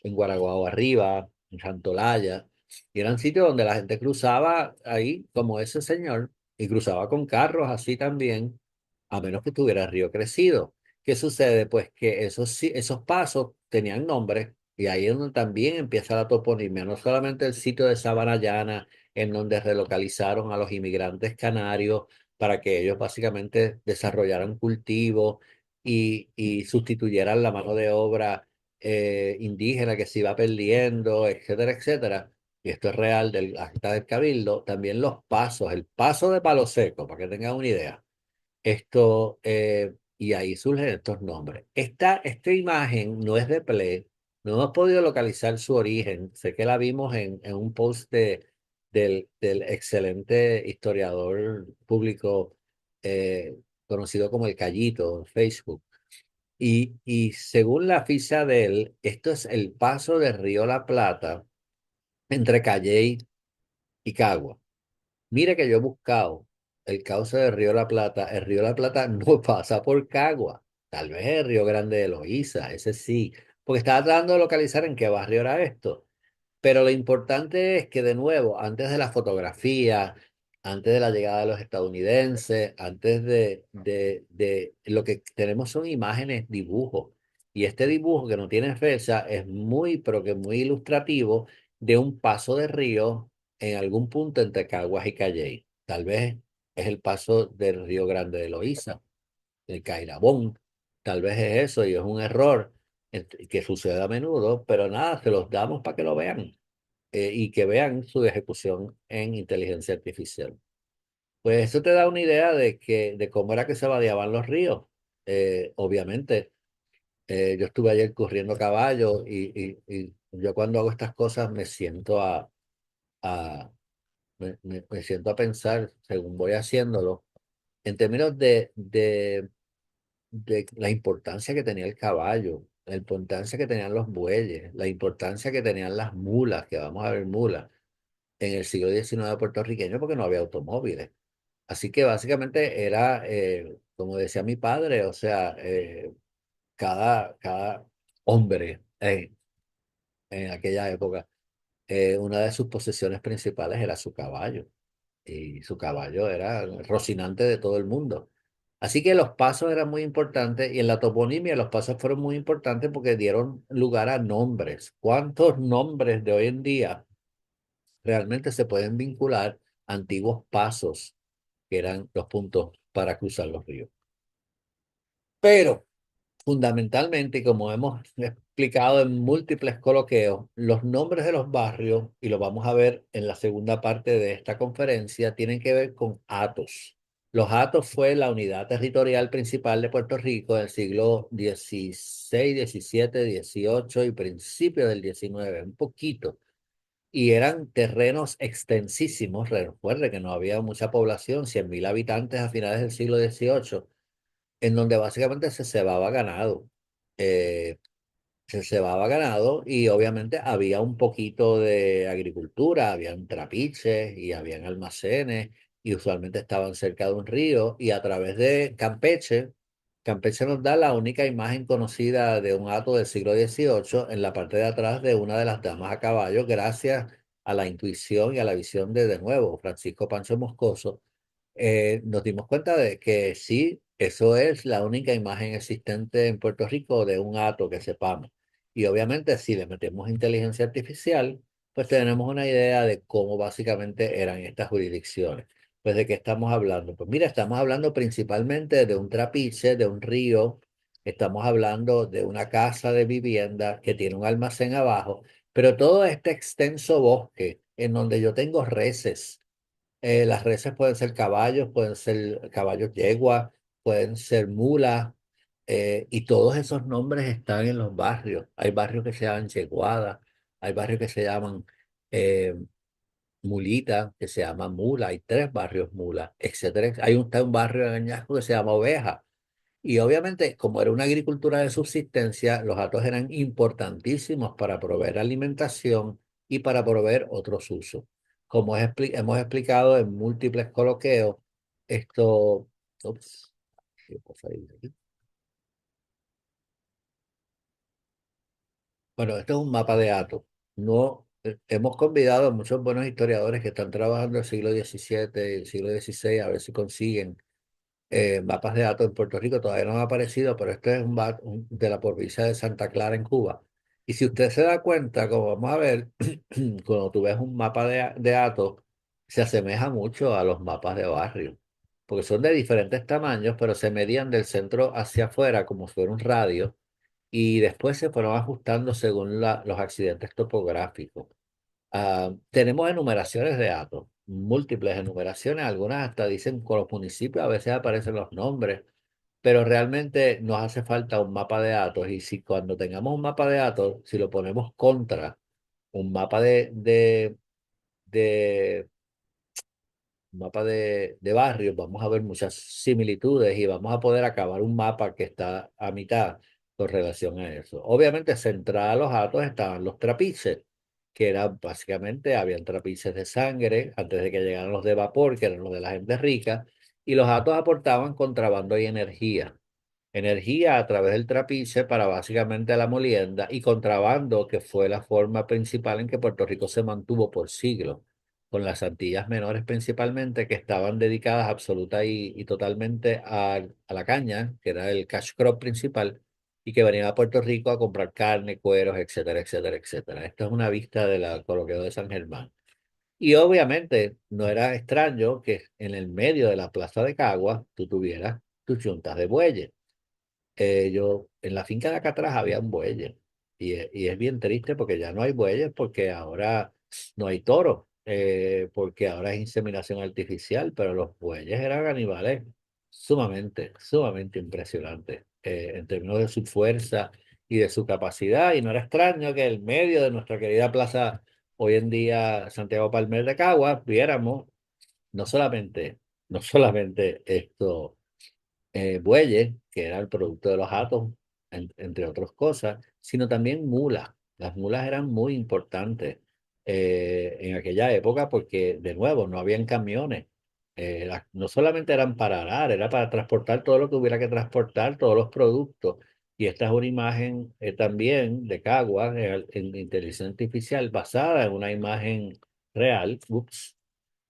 Guaraguao arriba, en Santolaya, y eran sitios donde la gente cruzaba ahí, como ese señor, y cruzaba con carros así también, a menos que tuviera el río crecido. ¿Qué sucede? Pues que esos pasos tenían nombre, y ahí es donde también empieza la toponimia, no solamente el sitio de Sabana Llana, en donde relocalizaron a los inmigrantes canarios para que ellos básicamente desarrollaran cultivos y sustituyeran la mano de obra indígena que se iba perdiendo, etcétera, etcétera. y esto es real del acta del Cabildo, también los pasos, el paso de Palo Seco, para que tengan una idea. Y ahí surgen estos nombres. Esta imagen no es de Ple, no hemos podido localizar su origen. Sé que la vimos en un post del excelente historiador público conocido como El Callito en Facebook. Y según la ficha de él, esto es el paso del río La Plata entre Calley y Cagua. Mire que yo he buscado el cauce del río La Plata. El río La Plata no pasa por Cagua. Tal vez el río Grande de Loíza, ese sí. Porque estaba tratando de localizar en qué barrio era esto. Pero lo importante es que, de nuevo, antes de la fotografía, antes de la llegada de los estadounidenses, antes de lo que tenemos son imágenes, dibujos. Y este dibujo que no tiene fecha es muy, pero que muy ilustrativo de un paso de río en algún punto entre Caguas y Calley. Tal vez es el paso del Río Grande de Loíza, el Cairabón. Tal vez es eso y es un error que sucede a menudo, pero nada, se los damos para que lo vean y que vean su ejecución en inteligencia artificial. Pues eso te da una idea de cómo era que se vadeaban los ríos. Obviamente, yo estuve ayer corriendo caballo y yo cuando hago estas cosas a, me siento a pensar, según voy haciéndolo, en términos de la importancia que tenía el caballo, la importancia que tenían los bueyes, la importancia que tenían las mulas, que vamos a ver mulas en el siglo XIX puertorriqueño porque no había automóviles. Así que básicamente era, como decía mi padre, o sea, cada hombre en aquella época, una de sus posesiones principales era su caballo. Y su caballo era el rocinante de todo el mundo. Así que los pasos eran muy importantes y en la toponimia los pasos fueron muy importantes porque dieron lugar a nombres. ¿Cuántos nombres de hoy en día realmente se pueden vincular a antiguos pasos que eran los puntos para cruzar los ríos? Pero fundamentalmente, y como hemos explicado en múltiples coloquios, los nombres de los barrios, y lo vamos a ver en la segunda parte de esta conferencia, tienen que ver con hatos. Los hatos fue la unidad territorial principal de Puerto Rico del siglo XVI, XVII, XVIII y principio del XIX, un poquito. Y eran terrenos extensísimos. Recuerde que no había mucha población, 100.000 habitantes a finales del siglo XVIII, en donde básicamente se cebaba ganado. Eh, Se cebaba ganado y obviamente había un poquito de agricultura, habían trapiches y habían almacenes y usualmente estaban cerca de un río y a través de Campeche, Campeche nos da la única imagen conocida de un hato del siglo XVIII en la parte de atrás de una de las damas a caballo, gracias a la intuición y a la visión de nuevo, Francisco Pancho Moscoso. Nos dimos cuenta de que sí, eso es la única imagen existente en Puerto Rico de un hato que sepamos. Y obviamente si le metemos inteligencia artificial, pues tenemos una idea de cómo básicamente eran estas jurisdicciones. Pues ¿de qué estamos hablando? Pues mira, estamos hablando principalmente de un trapiche, de un río, estamos hablando de una casa de vivienda que tiene un almacén abajo, pero todo este extenso bosque en donde yo tengo reses. Las reses pueden ser caballos, pueden ser caballos yegua, pueden ser mulas, y todos esos nombres están en los barrios. Hay barrios que se llaman yeguada, hay barrios que se llaman eh, mulita, que se llama mula, hay tres barrios mula, etcétera. Está un barrio en Añasco que se llama oveja. Y obviamente, como era una agricultura de subsistencia, los hatos eran importantísimos para proveer alimentación y para proveer otros usos. Como hemos explicado en múltiples coloquios, esto... Ups, ¿qué cosa dice aquí? Bueno, este es un mapa de hatos. No, hemos convidado a muchos buenos historiadores que están trabajando el siglo XVII y el siglo XVI a ver si consiguen mapas de datos en Puerto Rico todavía no han aparecido, pero este es de la provincia de Santa Clara en Cuba. Y si usted se da cuenta, como vamos a ver, cuando tú ves un mapa de datos, se asemeja mucho a los mapas de barrio, porque son de diferentes tamaños, pero se medían del centro hacia afuera como si fuera un radio, y después se fueron ajustando según los accidentes topográficos. Tenemos enumeraciones de datos, múltiples enumeraciones, algunas hasta dicen con los municipios, a veces aparecen los nombres, pero realmente nos hace falta un mapa de datos y si cuando tengamos un mapa de datos, si lo ponemos contra un mapa de de barrios, vamos a ver muchas similitudes y vamos a poder acabar un mapa que está a mitad con relación a eso. Obviamente, central a los datos estaban los trapiches, que eran básicamente, habían trapiches de sangre antes de que llegaran los de vapor, que eran los de la gente rica, y los datos aportaban contrabando y energía. Energía a través del trapiche para básicamente la molienda y contrabando, que fue la forma principal en que Puerto Rico se mantuvo por siglos, con las Antillas Menores principalmente, que estaban dedicadas absoluta y totalmente a la caña, que era el cash crop principal, y que venían a Puerto Rico a comprar carne, cueros, etcétera, etcétera, etcétera. Esta es una vista de la coloquio de San Germán. Y obviamente no era extraño que en el medio de la plaza de Caguas tú tuvieras tus yuntas de bueyes. Yo, en la finca de acá atrás había un bueyes y es bien triste porque ya no hay bueyes porque ahora no hay toros, porque ahora es inseminación artificial, pero los bueyes eran animales sumamente impresionantes en términos de su fuerza y de su capacidad y no era extraño que en medio de nuestra querida plaza hoy en día Santiago Palmer de Caguas viéramos no solamente, no solamente esto bueyes, que era el producto de los hatos, entre otras cosas, sino también mulas. Las mulas eran muy importantes en aquella época porque, de nuevo, no habían camiones. No solamente eran para arar, era para transportar todo lo que hubiera que transportar, todos los productos. Y esta es una imagen también de Caguas en inteligencia artificial basada en una imagen real. Ups,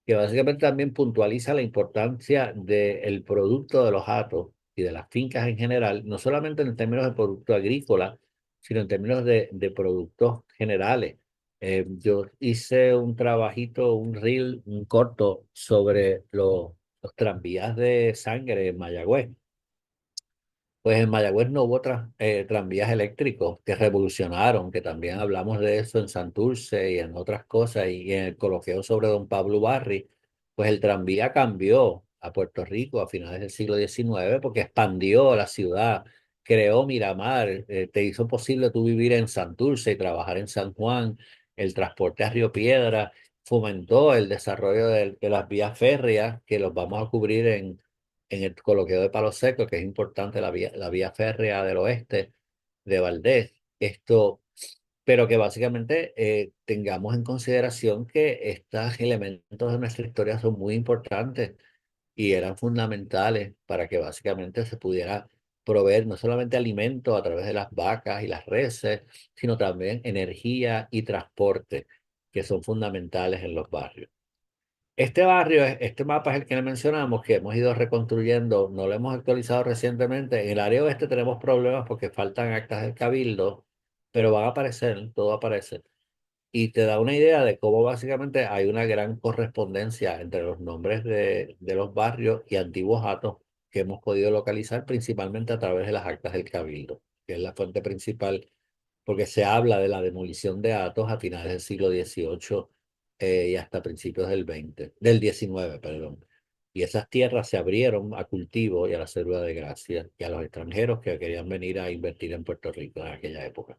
que básicamente también puntualiza la importancia del producto de los hatos y de las fincas en general, no solamente en términos de producto agrícola, sino en términos de productos generales. Yo hice un trabajito, un reel, un corto sobre los tranvías de sangre en Mayagüez. Pues en Mayagüez no hubo tranvías eléctricos que revolucionaron, que también hablamos de eso en Santurce y en otras cosas, y en el coloquio sobre don Pablo Barri, pues el tranvía cambió a Puerto Rico a finales del siglo XIX porque expandió la ciudad, creó Miramar, te hizo posible tú vivir en Santurce y trabajar en San Juan, el transporte a Río Piedra, fomentó el desarrollo de las vías férreas que los vamos a cubrir en el coloquio de Palo Seco, que es importante la vía férrea del oeste de Valdés. Esto, pero que básicamente tengamos en consideración que estos elementos de nuestra historia son muy importantes y eran fundamentales para que básicamente se pudiera proveer no solamente alimento a través de las vacas y las reses, sino también energía y transporte, que son fundamentales en los barrios. Este barrio, este mapa es el que le mencionamos, que hemos ido reconstruyendo, no lo hemos actualizado recientemente. En el área oeste tenemos problemas porque faltan actas del cabildo, pero van a aparecer, todo aparece. Y te da una idea de cómo básicamente hay una gran correspondencia entre los nombres de los barrios y antiguos hatos que hemos podido localizar principalmente a través de las actas del cabildo, que es la fuente principal porque se habla de la demolición de Atos a finales del siglo XVIII y hasta principios del XIX, perdón. Y esas tierras se abrieron a cultivo y a la célula de gracia y a los extranjeros que querían venir a invertir en Puerto Rico en aquella época.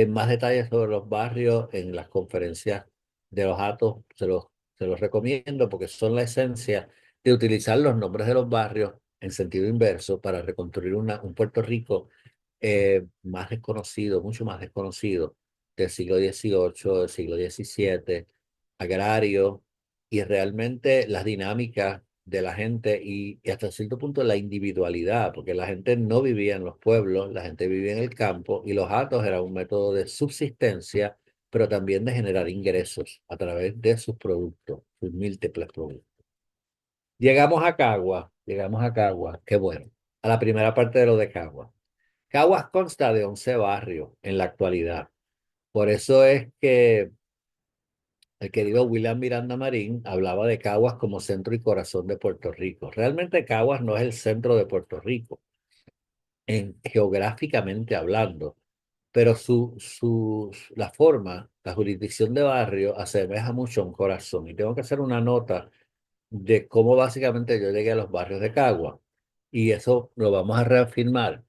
Más detalles sobre los barrios en las conferencias de los Atos se los recomiendo porque son la esencia de utilizar los nombres de los barrios en sentido inverso para reconstruir un Puerto Rico más desconocido, mucho más desconocido del siglo XVIII, del siglo XVII, agrario, y realmente las dinámicas de la gente y hasta cierto punto la individualidad, porque la gente no vivía en los pueblos, la gente vivía en el campo y los hatos eran un método de subsistencia, pero también de generar ingresos a través de sus productos, sus múltiples productos. Llegamos a Cagua, qué bueno, a la primera parte de lo de Cagua. Caguas consta de 11 barrios en la actualidad. Por eso es que el querido William Miranda Marín hablaba de Caguas como centro y corazón de Puerto Rico. Realmente Caguas no es el centro de Puerto Rico, geográficamente hablando, pero la forma, la jurisdicción de barrio asemeja mucho a un corazón. Y tengo que hacer una nota de cómo básicamente yo llegué a los barrios de Cagua. Y eso lo vamos a reafirmar.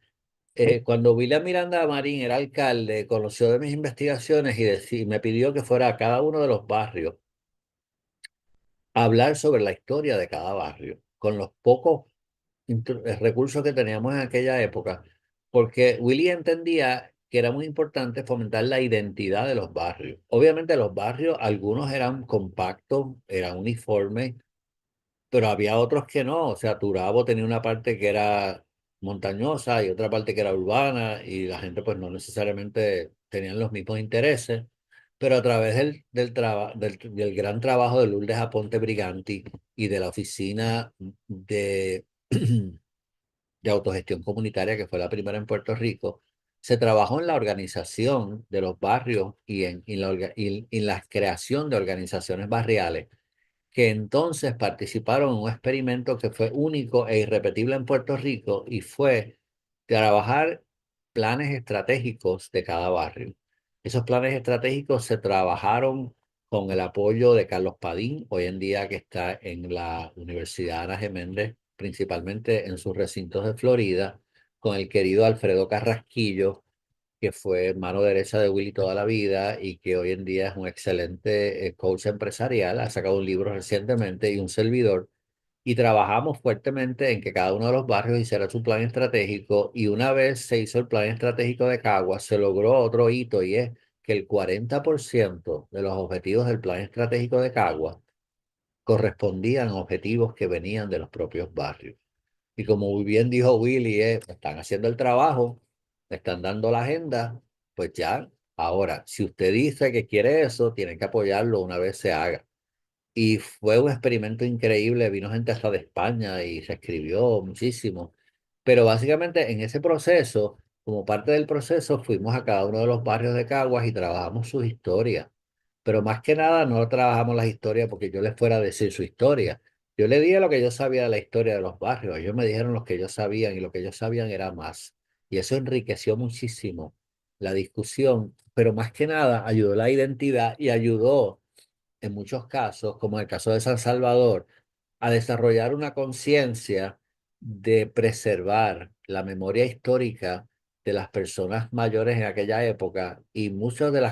Cuando William Miranda Marín era alcalde, conoció de mis investigaciones y me pidió que fuera a cada uno de los barrios a hablar sobre la historia de cada barrio, con los pocos recursos que teníamos en aquella época, porque Willy entendía que era muy importante fomentar la identidad de los barrios. Obviamente los barrios, algunos eran compactos, eran uniformes, pero había otros que no. O sea, Turabo tenía una parte que era montañosa y otra parte que era urbana y la gente pues no necesariamente tenían los mismos intereses. Pero a través del gran trabajo de Lourdes Aponte Briganti y de la oficina de de autogestión comunitaria, que fue la primera en Puerto Rico, se trabajó en la organización de los barrios y en la creación de organizaciones barriales, que entonces participaron en un experimento que fue único e irrepetible en Puerto Rico y fue trabajar planes estratégicos de cada barrio. Esos planes estratégicos se trabajaron con el apoyo de Carlos Padín, hoy en día que está en la Universidad Ana Geméndez, principalmente en sus recintos de Florida, con el querido Alfredo Carrasquillo, que fue mano derecha de Willy toda la vida y que hoy en día es un excelente coach empresarial, ha sacado un libro recientemente y un servidor, y trabajamos fuertemente en que cada uno de los barrios hiciera su plan estratégico y una vez se hizo el plan estratégico de Caguas, se logró otro hito y es que el 40% de los objetivos del plan estratégico de Caguas correspondían a objetivos que venían de los propios barrios. Y como muy bien dijo Willy, están haciendo el trabajo, le están dando la agenda, pues ya, ahora, si usted dice que quiere eso, tiene que apoyarlo una vez se haga. Y fue un experimento increíble, vino gente hasta de España y se escribió muchísimo. Pero básicamente en ese proceso, como parte del proceso, fuimos a cada uno de los barrios de Caguas y trabajamos sus historias. Pero más que nada no trabajamos las historias porque yo les fuera a decir su historia. Yo le dije lo que yo sabía de la historia de los barrios. Ellos me dijeron lo que ellos sabían y lo que ellos sabían era más. Y eso enriqueció muchísimo la discusión, pero más que nada ayudó la identidad y ayudó en muchos casos, como en el caso de San Salvador, a desarrollar una conciencia de preservar la memoria histórica de las personas mayores en aquella época y muchos de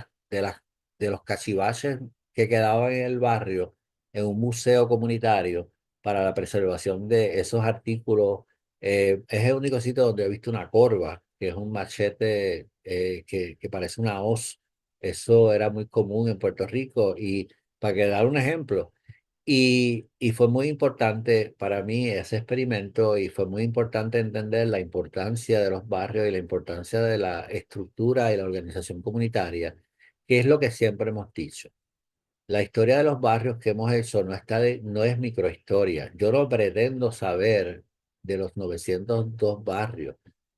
los cachivaches que quedaban en el barrio en un museo comunitario para la preservación de esos artículos. Es el único sitio donde he visto una corva, que es un machete que parece una hoz. Eso era muy común en Puerto Rico y para que dar un ejemplo. Y fue muy importante para mí ese experimento y fue muy importante entender la importancia de los barrios y la importancia de la estructura y la organización comunitaria, que es lo que siempre hemos dicho. La historia de los barrios que hemos hecho no es microhistoria. Yo no pretendo saber de los 902 barrios.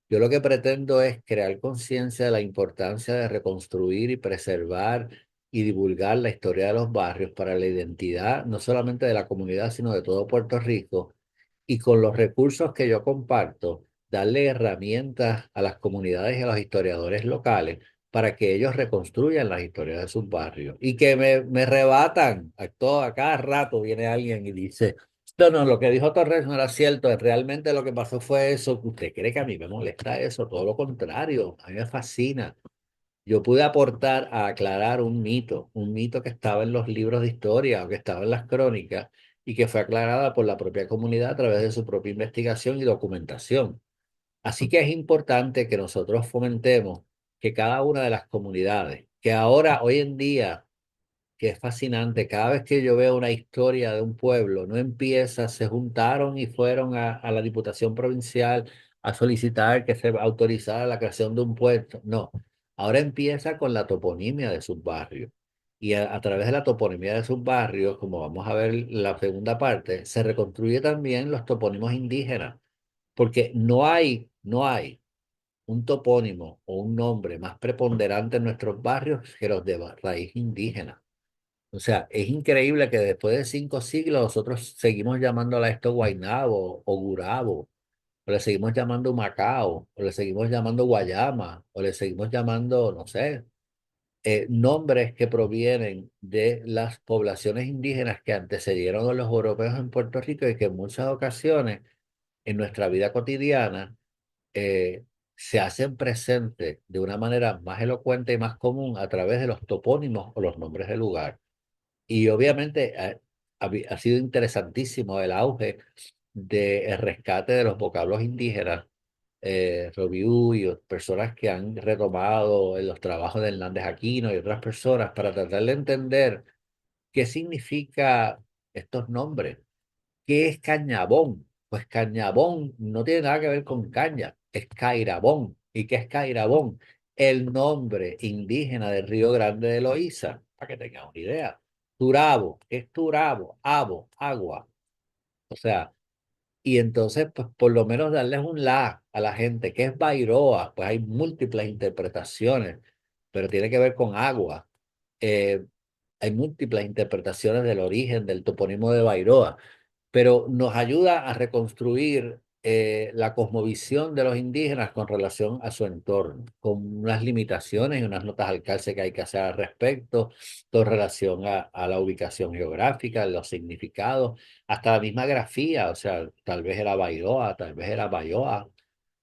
Yo lo que pretendo es crear conciencia de la importancia de reconstruir y preservar y divulgar la historia de los barrios para la identidad no solamente de la comunidad, sino de todo Puerto Rico. Y con los recursos que yo comparto, darle herramientas a las comunidades y a los historiadores locales para que ellos reconstruyan las historias de sus barrios y que me rebatan a cada rato viene alguien y dice, no, no, lo que dijo Torres no era cierto, realmente lo que pasó fue eso. ¿Usted cree que a mí me molesta eso? Todo lo contrario, a mí me fascina. Yo pude aportar a aclarar un mito que estaba en los libros de historia o que estaba en las crónicas y que fue aclarada por la propia comunidad a través de su propia investigación y documentación. Así que es importante que nosotros fomentemos que cada una de las comunidades, que ahora, hoy en día, que es fascinante, cada vez que yo veo una historia de un pueblo, no empieza, se juntaron y fueron a la Diputación Provincial a solicitar que se autorizara la creación de un puerto. No, ahora empieza con la toponimia de sus barrios. Y a través de la toponimia de sus barrios, como vamos a ver en la segunda parte, se reconstruye también los topónimos indígenas porque no hay un topónimo o un nombre más preponderante en nuestros barrios que los de raíz indígena. O sea, es increíble que después de 5 siglos nosotros seguimos llamándola esto Guaynabo o Gurabo. o le seguimos llamando Macao, o le seguimos llamando Guayama, o le seguimos llamando, no sé, nombres que provienen de las poblaciones indígenas que antecedieron a los europeos en Puerto Rico y que en muchas ocasiones en nuestra vida cotidiana eh, se hacen presentes de una manera más elocuente y más común a través de los topónimos o los nombres de lugar. Y obviamente ha sido interesantísimo el auge del rescate de los vocablos indígenas, Robiú y personas que han retomado en los trabajos de Hernández Aquino y otras personas para tratar de entender qué significa estos nombres. ¿Qué es Cañabón? Pues Cañabón no tiene nada que ver con caña, es Cairabón. ¿Y qué es Cairabón? El nombre indígena del Río Grande de Loíza, para que tengan una idea. Turabo, ¿qué es Turabo? Abo, agua. O sea, y entonces, pues por lo menos darles un la a la gente. ¿Qué es Bairoa? Pues hay múltiples interpretaciones, pero tiene que ver con agua. Eh, hay múltiples interpretaciones del origen del topónimo de Bairoa, pero nos ayuda a reconstruir la cosmovisión de los indígenas con relación a su entorno, con unas limitaciones y unas notas al calce que hay que hacer al respecto, con relación a la ubicación geográfica, los significados, hasta la misma grafía, o sea, tal vez era Bairoa, tal vez era Bayoa,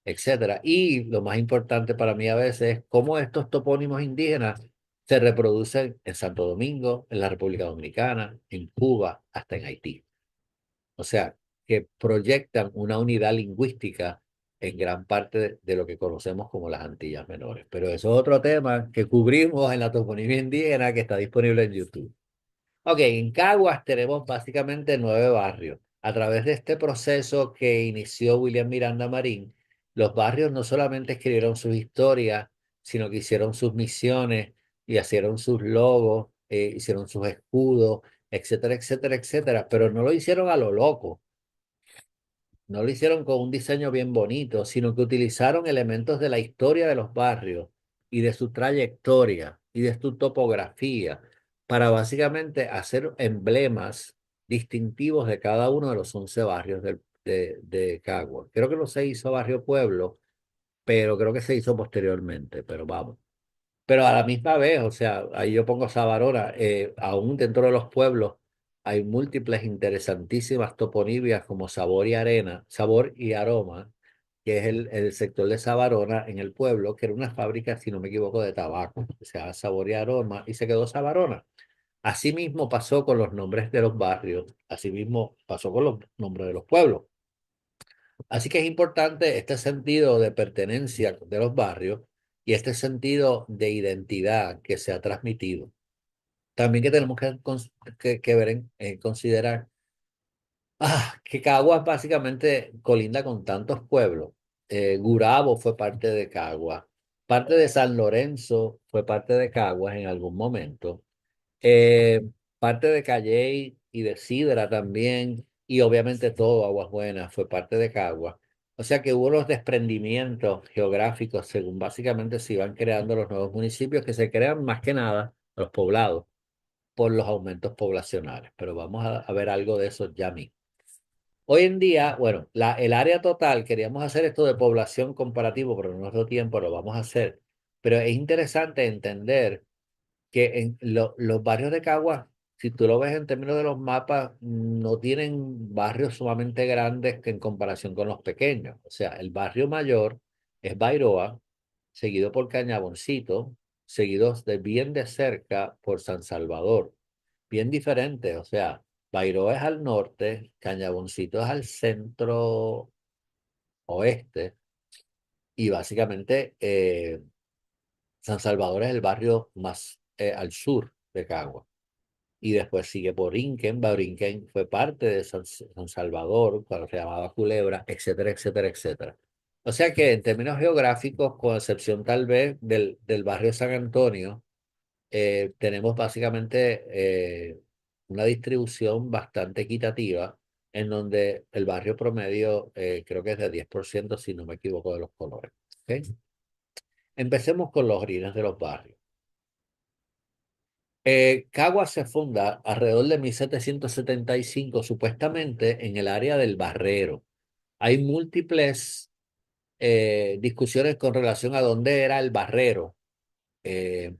etcétera. Y lo más importante para mí a veces es cómo estos topónimos indígenas se reproducen en Santo Domingo, en la República Dominicana, en Cuba, hasta en Haití. O sea, que proyectan una unidad lingüística en gran parte de lo que conocemos como las Antillas Menores. Pero eso es otro tema que cubrimos en la toponimia indígena que está disponible en YouTube. Ok, en Caguas tenemos básicamente 9 barrios. A través de este proceso que inició William Miranda Marín, los barrios no solamente escribieron sus historias, sino que hicieron sus misiones y hicieron sus logos, hicieron sus escudos, etcétera, etcétera, etcétera. Pero no lo hicieron a lo loco. No lo hicieron con un diseño bien bonito, sino que utilizaron elementos de la historia de los barrios y de su trayectoria y de su topografía para básicamente hacer emblemas distintivos de cada uno de los 11 barrios de Cagua. Creo que no se hizo Barrio Pueblo, pero creo que se hizo posteriormente, pero vamos. Pero a la misma vez, o sea, ahí yo pongo Sabarona, aún dentro de los pueblos hay múltiples interesantísimas toponimias como Sabor y Arena, Sabor y Aroma, que es el sector de Sabarona en el pueblo, que era una fábrica, si no me equivoco, de tabaco, o sea, Sabor y Aroma, y se quedó Sabarona. Asimismo pasó con los nombres de los barrios, asimismo pasó con los nombres de los pueblos. Así que es importante este sentido de pertenencia de los barrios y este sentido de identidad que se ha transmitido. También que tenemos que ver considerar que Caguas básicamente colinda con tantos pueblos. Gurabo fue parte de Caguas, parte de San Lorenzo fue parte de Caguas en algún momento. Eh, Parte de Calley y de Sidra también, y obviamente todo Aguas Buenas fue parte de Cagua. O sea que hubo los desprendimientos geográficos según básicamente se iban creando los nuevos municipios que se crean más que nada, los poblados, por los aumentos poblacionales. Pero vamos a ver algo de eso ya mismo. Hoy en día, bueno, el área total, queríamos hacer esto de población comparativo, pero no nos dio tiempo, lo vamos a hacer. Pero es interesante entender que en los barrios de Caguas, si tú lo ves en términos de los mapas, no tienen barrios sumamente grandes que en comparación con los pequeños. O sea, el barrio mayor es Bairoa, seguido por Cañaboncito, seguidos de bien de cerca por San Salvador. Bien diferente, o sea, Bairoa es al norte, Cañaboncito es al centro oeste y básicamente San Salvador es el barrio más al sur de Cagua. Y después sigue Borinquen. Borinquen fue parte de San Salvador, cuando se llamaba Culebra, etcétera, etcétera, etcétera. O sea que en términos geográficos, con excepción tal vez del barrio San Antonio, tenemos básicamente una distribución bastante equitativa en donde el barrio promedio creo que es de 10% si no me equivoco de los colores. ¿Ok? Empecemos con los orígenes de los barrios. Caguas se funda alrededor de 1775, supuestamente en el área del Barrero. hay múltiples discusiones con relación a dónde era el Barrero. Eh,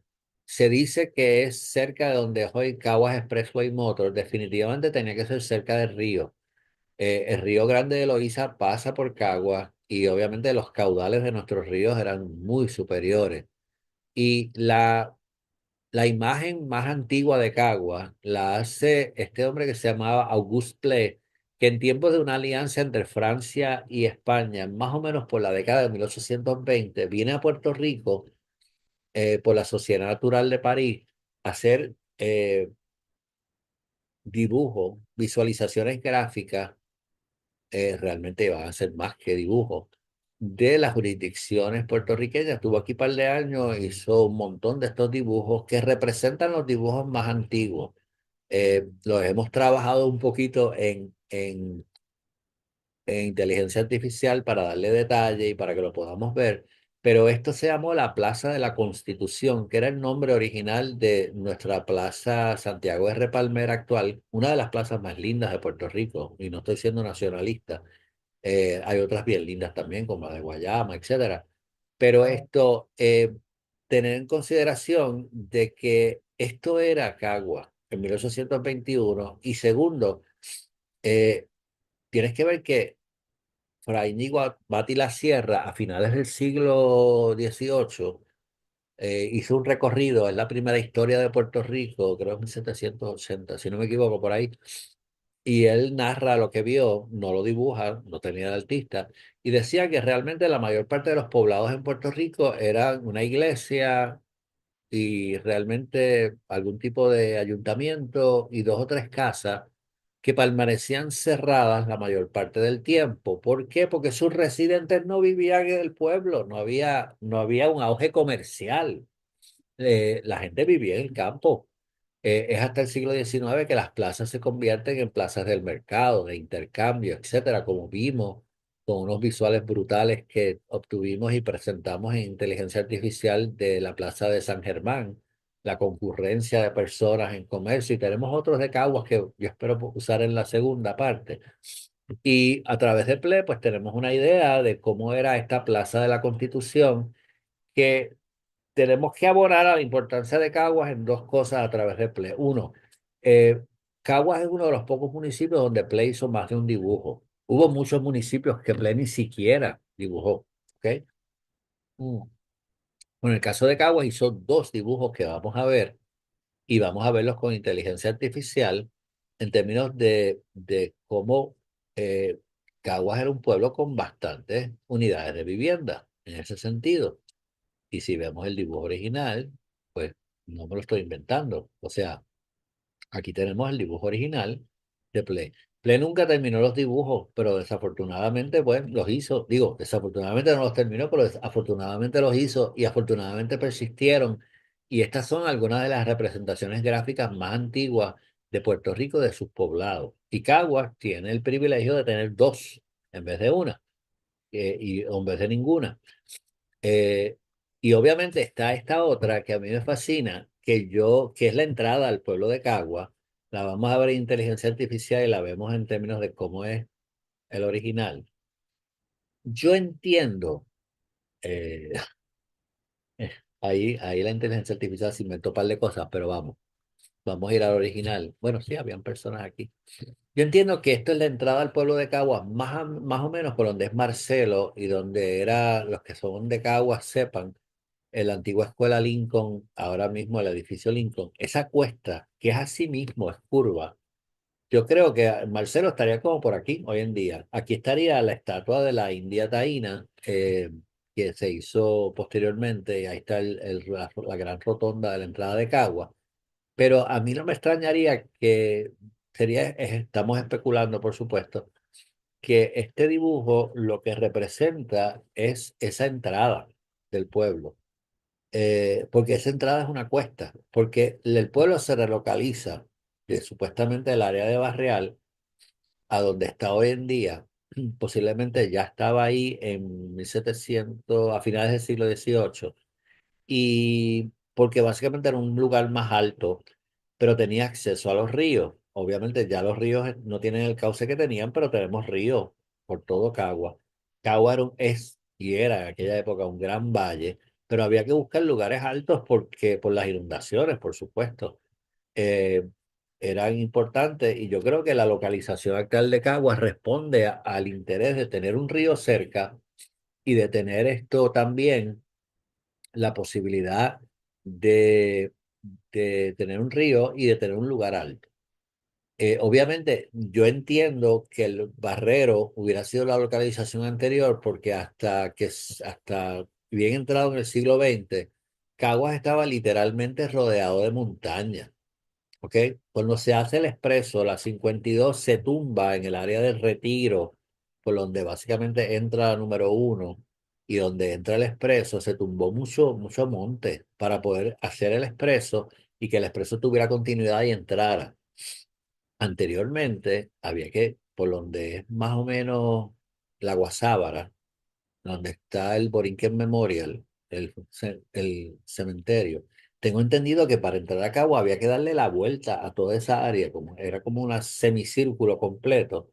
Se dice que es cerca de donde hoy Caguas Expressway Motors. Definitivamente tenía que ser cerca del río. El río Grande de Loíza pasa por Caguas y obviamente los caudales de nuestros ríos eran muy superiores. Y la imagen más antigua de Caguas la hace este hombre que se llamaba Auguste Pley, que en tiempos de una alianza entre Francia y España, más o menos por la década de 1820, viene a Puerto Rico por la Sociedad Natural de París a hacer dibujos, visualizaciones gráficas, realmente van a ser más que dibujos, de las jurisdicciones puertorriqueñas. Estuvo aquí un par de años, hizo un montón de estos dibujos que representan los dibujos más antiguos. Los hemos trabajado un poquito en inteligencia artificial para darle detalle y para que lo podamos ver, pero esto se llamó la Plaza de la Constitución, que era el nombre original de nuestra Plaza Santiago R. Palmer actual, una de las plazas más lindas de Puerto Rico, y no estoy siendo nacionalista. Hay otras bien lindas también, como la de Guayama, etcétera. Pero esto, tener en consideración de que esto era Cagua en 1821, y segundo, eh, tienes que ver que Fray Íñigo Bati la Sierra, a finales del siglo XVIII, hizo un recorrido, es la primera historia de Puerto Rico, creo en 1780, si no me equivoco, por ahí, y él narra lo que vio, no lo dibuja, no tenía de artista, y decía que realmente la mayor parte de los poblados en Puerto Rico eran una iglesia y realmente algún tipo de ayuntamiento y dos o tres casas que permanecían cerradas la mayor parte del tiempo. ¿Por qué? Porque sus residentes no vivían en el pueblo, no había un auge comercial. La gente vivía en el campo. Es hasta el siglo XIX que las plazas se convierten en plazas del mercado, de intercambio, etcétera, como vimos con unos visuales brutales que obtuvimos y presentamos en inteligencia artificial de la Plaza de San Germán, la concurrencia de personas en comercio, y tenemos otros de Caguas que yo espero usar en la segunda parte. Y a través de PLE, pues tenemos una idea de cómo era esta Plaza de la Constitución, que tenemos que abonar a la importancia de Caguas en dos cosas a través de Play. Uno, eh, Caguas es uno de los pocos municipios donde Play hizo más de un dibujo. Hubo muchos municipios que Play ni siquiera dibujó. ¿Ok? Mm. En el caso de Caguas hizo dos dibujos que vamos a ver, y vamos a verlos con inteligencia artificial en términos de cómo eh, Caguas era un pueblo con bastantes unidades de vivienda en ese sentido. Y si vemos el dibujo original, pues no me lo estoy inventando. O sea, aquí tenemos el dibujo original de Play. Play nunca terminó los dibujos, pero desafortunadamente, pues los hizo. Digo, desafortunadamente no los terminó, pero afortunadamente los hizo y afortunadamente persistieron. Y estas son algunas de las representaciones gráficas más antiguas de Puerto Rico, de sus poblados. Y Caguas tiene el privilegio de tener dos en vez de una, y en vez de ninguna. Eh, y obviamente está esta otra que a mí me fascina, que es la entrada al pueblo de Cagua. La vamos a ver en inteligencia artificial y la vemos en términos de cómo es el original. Yo entiendo, eh, ahí la inteligencia artificial se inventó un par de cosas, pero vamos a ir al original. Bueno, sí, habían personas aquí. Yo entiendo que esto es la entrada al pueblo de Caguas, más o menos por donde es Marcelo y donde era, los que son de Caguas sepan, en la antigua escuela Lincoln, ahora mismo el edificio Lincoln, esa cuesta, que es así mismo, es curva. Yo creo que Marcelo estaría como por aquí hoy en día. Aquí estaría la estatua de la India Taína, que se hizo posteriormente, y ahí está la gran rotonda de la entrada de Cagua. Pero a mí no me extrañaría que estamos especulando, por supuesto, que este dibujo lo que representa es esa entrada del pueblo, porque esa entrada es una cuesta, porque el pueblo se relocaliza de supuestamente el área de Barreal a donde está hoy en día. Posiblemente ya estaba ahí en 1700, a finales del siglo XVIII, y porque básicamente era un lugar más alto, pero tenía acceso a los ríos. Obviamente ya los ríos no tienen el cauce que tenían, pero tenemos ríos por todo Cagua. Cagua es y era en aquella época un gran valle, pero había que buscar lugares altos porque por las inundaciones, por supuesto, eh, eran importantes y yo creo que la localización actual de Caguas responde al interés de tener un río cerca y de tener esto también la posibilidad de, de tener un río y de tener un lugar alto. Obviamente, yo entiendo que el Barrero hubiera sido la localización anterior porque hasta bien entrado en el siglo XX, Caguas estaba literalmente rodeado de montañas. ¿Ok? Cuando se hace el expreso, la 52 se tumba en el área del Retiro, por donde básicamente entra la número uno y donde entra el expreso, se tumbó mucho monte para poder hacer el expreso y que el expreso tuviera continuidad y entrara. Anteriormente había que, por donde es más o menos la Guasábara, donde está el Borinquen Memorial, el cementerio. Tengo entendido que para entrar a Cabo había que darle la vuelta a toda esa área, como, era como un semicírculo completo,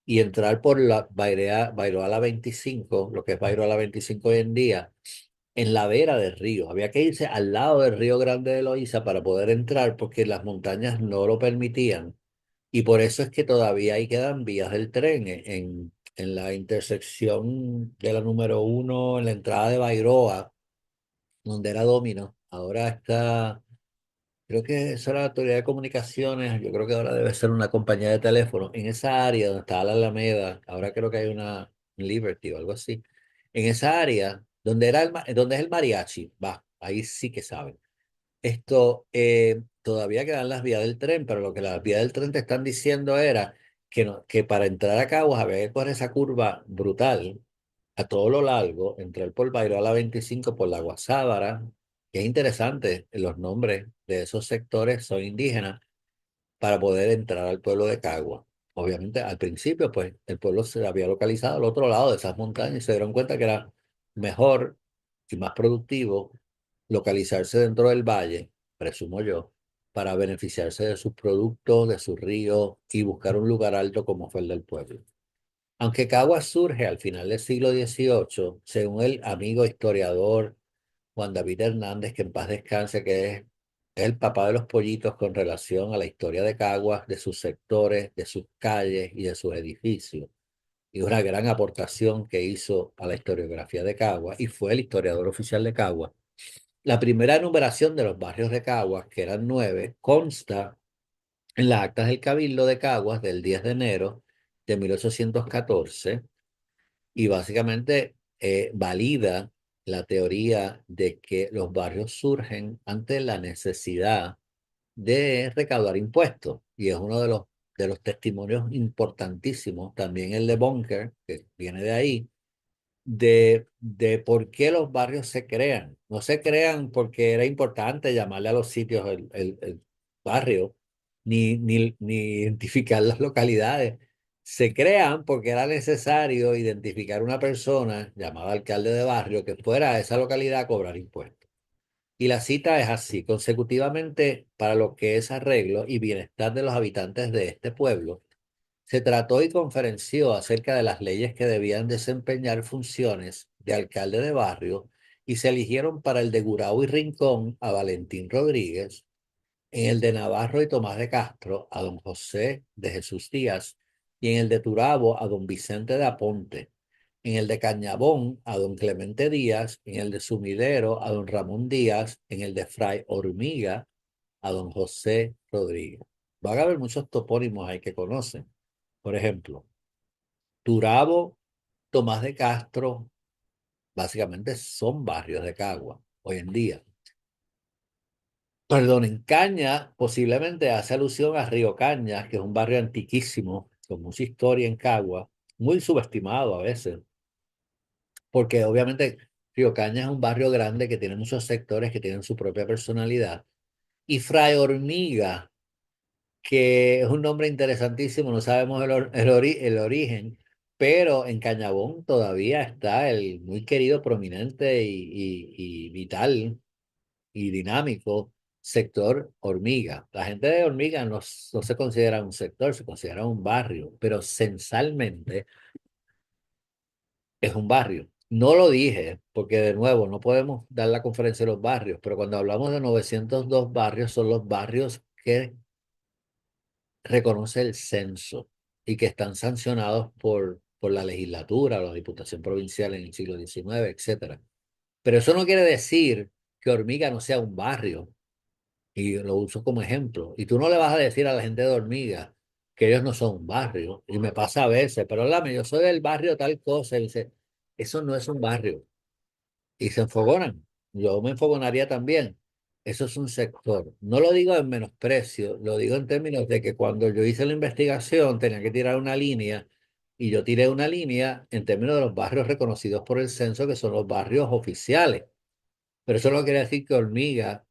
y entrar por la Bairoala 25, lo que es Bairoala 25 hoy en día, en la vera del río. Había que irse al lado del río Grande de Loíza para poder entrar porque las montañas no lo permitían. Y por eso es que todavía ahí quedan vías del tren en la intersección de la número uno, en la entrada de Bairoa, donde era Domino. Ahora está, creo que eso era la Autoridad de Comunicaciones, yo creo que ahora debe ser una compañía de teléfono. En esa área donde estaba la Alameda, ahora creo que hay una Liberty o algo así. En esa área, donde es el mariachi, va, ahí sí que saben. Todavía quedan las vías del tren, pero lo que las vías del tren te están diciendo era que, que para entrar a Caguas había que coger esa curva brutal a todo lo largo, entrar por Bairro a la 25 por la Guasábara, que es interesante, los nombres de esos sectores son indígenas, para poder entrar al pueblo de Cagua. Obviamente, al principio, pues el pueblo se había localizado al otro lado de esas montañas y se dieron cuenta que era mejor y más productivo localizarse dentro del valle, presumo yo, para beneficiarse de sus productos, de sus ríos y buscar un lugar alto como fue el del pueblo. Aunque Caguas surge al final del siglo XVIII, según el amigo historiador Juan David Hernández, que en paz descanse, es el papá de los pollitos con relación a la historia de Caguas, de sus sectores, de sus calles y de sus edificios. Y una gran aportación que hizo a la historiografía de Caguas y fue el historiador oficial de Caguas. La primera enumeración de los barrios de Caguas, que eran 9, consta en las actas del Cabildo de Caguas del 10 de enero de 1814 y básicamente valida la teoría de que los barrios surgen ante la necesidad de recaudar impuestos. Y es uno de los testimonios importantísimos, también el de Bunker, que viene de ahí, de por qué los barrios se crean. No se crean porque era importante llamarle a los sitios el barrio, ni identificar las localidades. Se crean porque era necesario identificar una persona llamada alcalde de barrio que fuera a esa localidad a cobrar impuestos. Y la cita es así, consecutivamente para lo que es arreglo y bienestar de los habitantes de este pueblo se trató y conferenció acerca de las leyes que debían desempeñar funciones de alcalde de barrio y se eligieron para el de Gurabo y Rincón a Valentín Rodríguez, en el de Navarro y Tomás de Castro a don José de Jesús Díaz y en el de Turabo a don Vicente de Aponte, en el de Cañabón a don Clemente Díaz, en el de Sumidero a don Ramón Díaz, en el de Fray Hormiga a don José Rodríguez. Van a haber muchos topónimos ahí que conocen. Por ejemplo, Turabo, Tomás de Castro, básicamente son barrios de Cagua hoy en día. Perdón, en Caña posiblemente hace alusión a Río Cañas, que es un barrio antiquísimo, con mucha historia en Cagua, muy subestimado a veces, porque obviamente Río Cañas es un barrio grande que tiene muchos sectores que tienen su propia personalidad. Y Fray Hormiga, que es un nombre interesantísimo, no sabemos el origen, pero en Cañabón todavía está el muy querido, prominente y vital y dinámico sector Hormiga. La gente de Hormiga no se considera un sector, se considera un barrio, pero censalmente es un barrio. No lo dije, porque de nuevo no podemos dar la conferencia de los barrios, pero cuando hablamos de 902 barrios, son los barrios que reconoce el censo y que están sancionados por la legislatura o la Diputación Provincial en el siglo XIX, etcétera. Pero eso no quiere decir que Hormiga no sea un barrio, y lo uso como ejemplo. Y tú no le vas a decir a la gente de Hormiga que ellos no son un barrio, y me pasa a veces, pero háblame, yo soy del barrio tal cosa, y dice, eso no es un barrio, y se enfogonan. Yo me enfogonaría también. Eso es un sector. No lo digo en menosprecio, lo digo en términos de que cuando yo hice la investigación tenía que tirar una línea y yo tiré una línea en términos de los barrios reconocidos por el censo, que son los barrios oficiales. Pero eso no quiere decir que Hormiga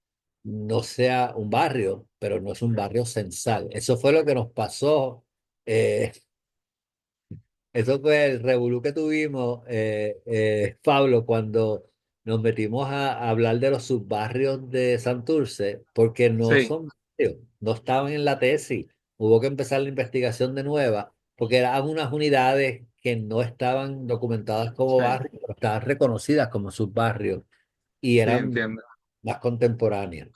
no sea un barrio, pero no es un barrio censal. Eso fue lo que nos pasó. eh, Eso fue el revolú que tuvimos, Pablo, cuando nos metimos a hablar de los subbarrios de Santurce, porque no Sí, son barrios, no estaban en la tesis. Hubo que empezar la investigación de nueva, porque eran unas unidades que no estaban documentadas como sí, barrios, pero estaban reconocidas como subbarrios y sí, eran entiendo. más contemporáneas.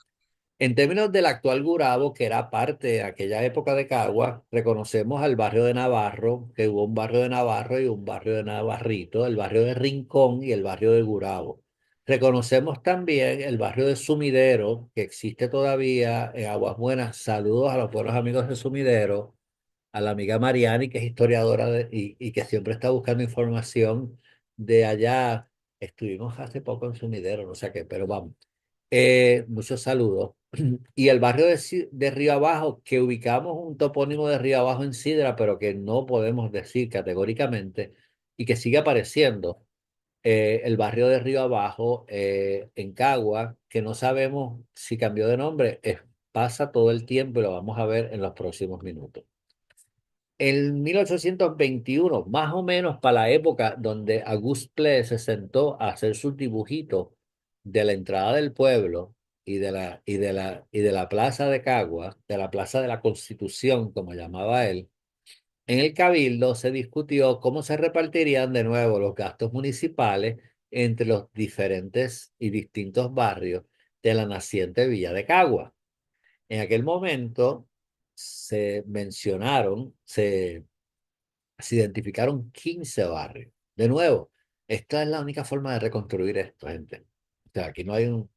En términos del actual Gurabo, que era parte de aquella época de Cagua, reconocemos al barrio de Navarro, que hubo un barrio de Navarro y un barrio de Navarrito, el barrio de Rincón y el barrio de Gurabo. Reconocemos también el barrio de Sumidero, que existe todavía en Aguas Buenas. Saludos a los buenos amigos de Sumidero, a la amiga Mariani, que es historiadora y que siempre está buscando información de allá. Estuvimos hace poco en Sumidero, no sé qué, pero vamos. Muchos saludos. Y el barrio de Río Abajo, que ubicamos un topónimo de Río Abajo en Sidra, pero que no podemos decir categóricamente, y que sigue apareciendo, el barrio de Río Abajo en Cagua, que no sabemos si cambió de nombre, pasa todo el tiempo y lo vamos a ver en los próximos minutos. En 1821, más o menos para la época donde Auguste Pley se sentó a hacer sus dibujitos de la entrada del pueblo y de la plaza de Cagua, de la plaza de la Constitución, como llamaba él, en el Cabildo se discutió cómo se repartirían de nuevo los gastos municipales entre los diferentes y distintos barrios de la naciente Villa de Cagua. En aquel momento se mencionaron, se identificaron 15 barrios. De nuevo, esta es la única forma de reconstruir esto, gente. O sea, aquí no hay un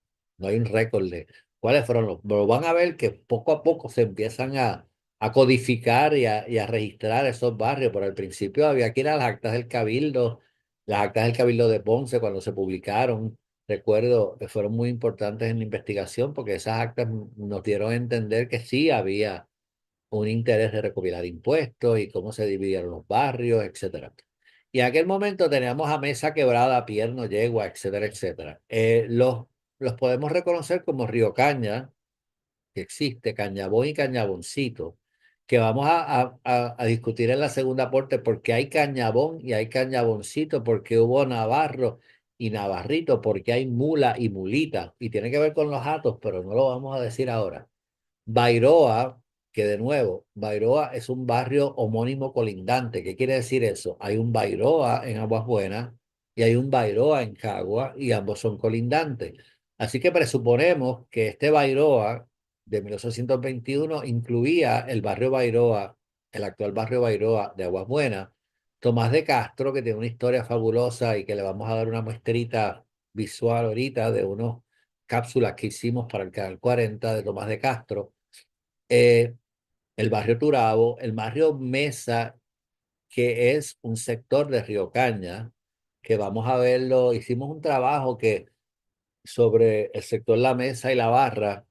récord de cuáles fueron los. Pero van a ver que poco a poco se empiezan a codificar y a registrar esos barrios. Pero al principio había que ir a las actas del Cabildo de Ponce cuando se publicaron. Recuerdo que fueron muy importantes en la investigación porque esas actas nos dieron a entender que sí había un interés de recopilar impuestos y cómo se dividieron los barrios, etcétera. Y en aquel momento teníamos a Mesa Quebrada, Pierno, Yegua, etcétera, etcétera. Los podemos reconocer como Río Caña, que existe, Cañabón y Cañaboncito, que vamos a discutir en la segunda parte porque hay Cañabón y hay Cañaboncito, porque hubo Navarro y Navarrito, porque hay Mula y Mulita, y tiene que ver con los atos, pero no lo vamos a decir ahora. Bairoa, que de nuevo, Bairoa es un barrio homónimo colindante. ¿Qué quiere decir eso? Hay un Bairoa en Aguas Buenas y hay un Bairoa en Cagua y ambos son colindantes. Así que presuponemos que este Bairoa de 1821 incluía el barrio Bairoa, el actual barrio Bairoa de Aguas Buenas. Tomás de Castro, que tiene una historia fabulosa y que le vamos a dar una muestrita visual ahorita de unos cápsulas que hicimos para el Canal 40 de Tomás de Castro, eh, el barrio Turabo, el barrio Mesa, que es un sector de Río Caña, que vamos a verlo, hicimos un trabajo sobre el sector La Mesa y La Barra,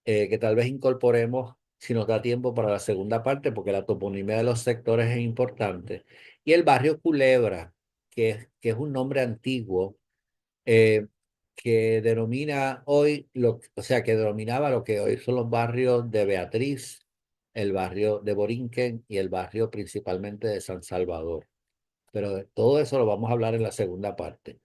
que tal vez incorporemos si nos da tiempo para la segunda parte, porque la toponimia de los sectores es importante. Y el barrio Culebra, que es un nombre antiguo, eh, que denomina hoy, o sea, que denominaba lo que hoy son los barrios de Beatriz, el barrio de Borinquen y el barrio principalmente de San Salvador. Pero de todo eso lo vamos a hablar en la segunda parte.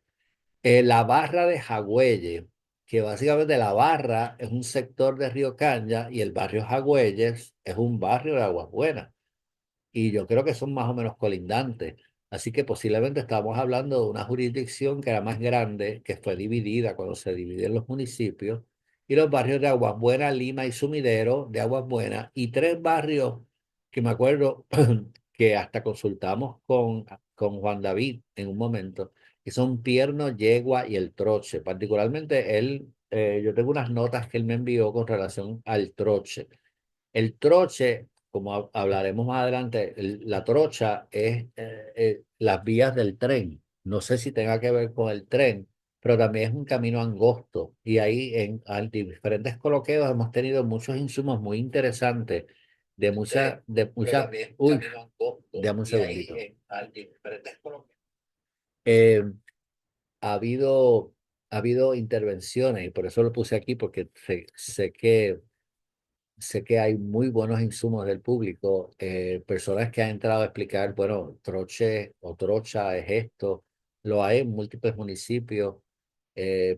La barra de Jagüeyes, que básicamente la barra es un sector de Río Caña y el barrio Jagüeyes es un barrio de Aguas Buenas y yo creo que son más o menos colindantes. Así que posiblemente estamos hablando de una jurisdicción que era más grande, que fue dividida cuando se dividen los municipios, y los barrios de Aguas Buenas, Lima y Sumidero de Aguas Buenas, y tres barrios que me acuerdo que hasta consultamos con Juan David en un momento, que son Pierno, Yegua y El Troche. Particularmente él, yo tengo unas notas que él me envió con relación al Troche. El troche, como hablaremos más adelante, la trocha es las vías del tren. No sé si tenga que ver con el tren, pero también es un camino angosto. Y ahí en diferentes coloqueos hemos tenido muchos insumos muy interesantes de mucha, también es un uy, camino angosto dame un y ahí segundito. en diferentes colonias. Eh, ha habido, ha habido intervenciones y por eso lo puse aquí porque sé que hay muy buenos insumos del público, personas que han entrado a explicar, bueno, troche o trocha es esto, lo hay en múltiples municipios,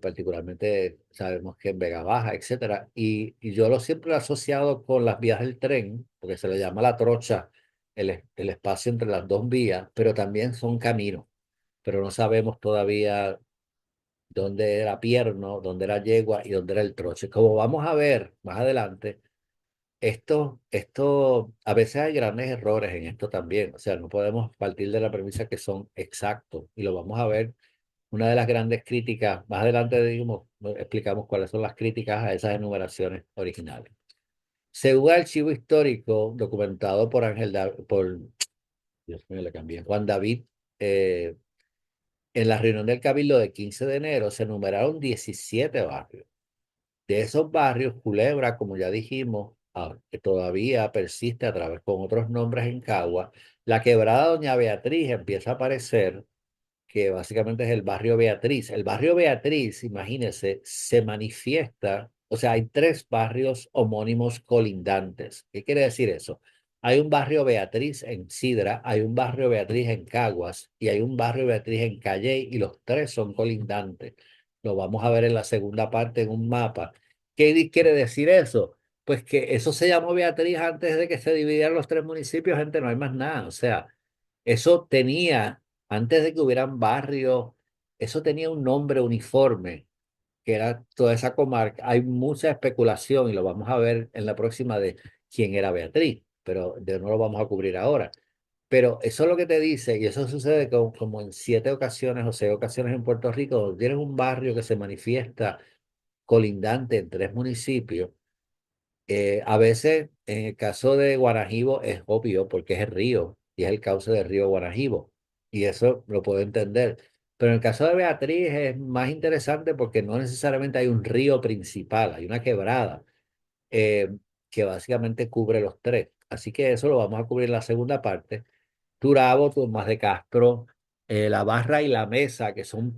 particularmente sabemos que en Vega Baja, etcétera, y yo lo siempre he asociado con las vías del tren, porque se le llama la trocha el espacio entre las dos vías, pero también son caminos, pero no sabemos todavía dónde era Pierno, dónde era Yegua y dónde era el troche. Como vamos a ver más adelante, a veces hay grandes errores en esto también, o sea, no podemos partir de la premisa que son exactos y lo vamos a ver. Una de las grandes críticas, más adelante explicamos cuáles son las críticas a esas enumeraciones originales. Según el archivo histórico documentado por Dios mío, le cambié, Juan David, eh, en la reunión del Cabildo de 15 de enero se enumeraron 17 barrios. De esos barrios, Culebra, como ya dijimos, que todavía persiste a través con otros nombres en Cagua, la quebrada Doña Beatriz empieza a aparecer, que básicamente es el barrio Beatriz. El barrio Beatriz, imagínense, se manifiesta, o sea, hay tres barrios homónimos colindantes. ¿Qué quiere decir eso? Hay un barrio Beatriz en Sidra, hay un barrio Beatriz en Caguas y hay un barrio Beatriz en Calley y los tres son colindantes. Lo vamos a ver en la segunda parte en un mapa. ¿Qué quiere decir eso? Pues que eso se llamó Beatriz antes de que se dividieran los tres municipios, gente, no hay más nada. O sea, eso tenía antes de que hubieran barrios, eso tenía un nombre uniforme, que era toda esa comarca. Hay mucha especulación y lo vamos a ver en la próxima de quién era Beatriz, pero no lo vamos a cubrir ahora. Pero eso es lo que te dice, y eso sucede como en 7 ocasiones o 6 ocasiones en Puerto Rico, donde tienes un barrio que se manifiesta colindante en tres municipios. A veces, en el caso de Guanajibo, es obvio porque es el río y es el cauce del río Guanajibo. Y eso lo puedo entender. Pero en el caso de Beatriz es más interesante porque no necesariamente hay un río principal, hay una quebrada eh, que básicamente cubre los tres. Así que eso lo vamos a cubrir en la segunda parte. Turabo, Tomás de Castro, La Barra y La Mesa, que son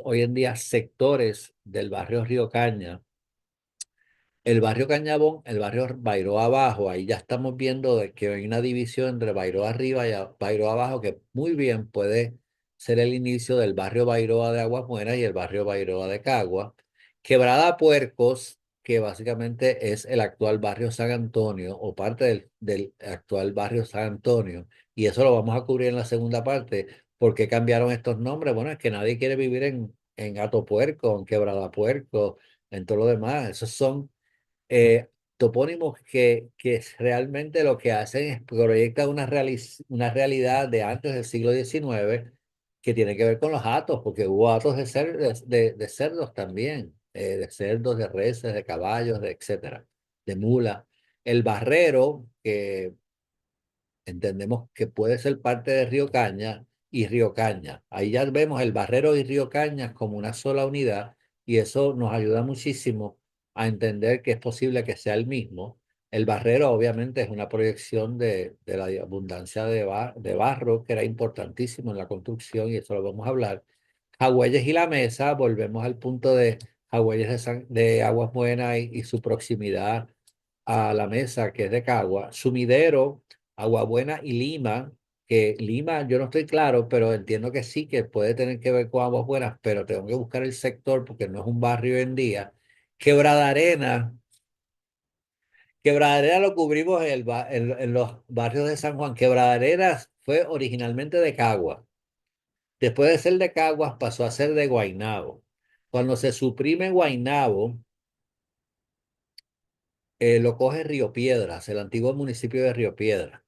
hoy en día sectores del barrio Río Caña. El barrio Cañabón, el barrio Bairoa Abajo, ahí ya estamos viendo de que hay una división entre Bairoa Arriba y Bairoa Abajo que muy bien puede ser el inicio del barrio Bairoa de Aguas Buenas y el barrio Bairoa de Cagua. Quebrada Puercos, que básicamente es el actual barrio San Antonio o parte del actual barrio San Antonio. Y eso lo vamos a cubrir en la segunda parte. ¿Por qué cambiaron estos nombres? Bueno, es que nadie quiere vivir en Hato Puerco, en Quebrada Puerco, en todo lo demás. Esos son topónimos que realmente lo que hacen es proyectar una realidad de antes del siglo XIX que tiene que ver con los hatos, porque hubo hatos de cerdos también, de cerdos, de reses, de caballos, etcétera, de mula. El barrero, que entendemos que puede ser parte de Río Caña y Río Caña. Ahí ya vemos el Barrero y Río Caña como una sola unidad y eso nos ayuda muchísimo a entender que es posible que sea el mismo. El Barrero obviamente es una proyección de la abundancia de barro que era importantísimo en la construcción y eso lo vamos a hablar. Jagüeyes y La Mesa, volvemos al punto de Jagüeyes de Aguas Buenas y su proximidad a La Mesa, que es de Cagua. Sumidero, Agua Buena y Lima, que Lima yo no estoy claro, pero entiendo que sí, que puede tener que ver con Aguas Buenas, pero tengo que buscar el sector porque no es un barrio hoy en día. Quebrada Arena, Quebrada Arena lo cubrimos en los barrios de San Juan. Quebrada Arena fue originalmente de Caguas. Después de ser de Caguas pasó a ser de Guaynabo. Cuando se suprime Guaynabo, lo coge Río Piedras, el antiguo municipio de Río Piedras.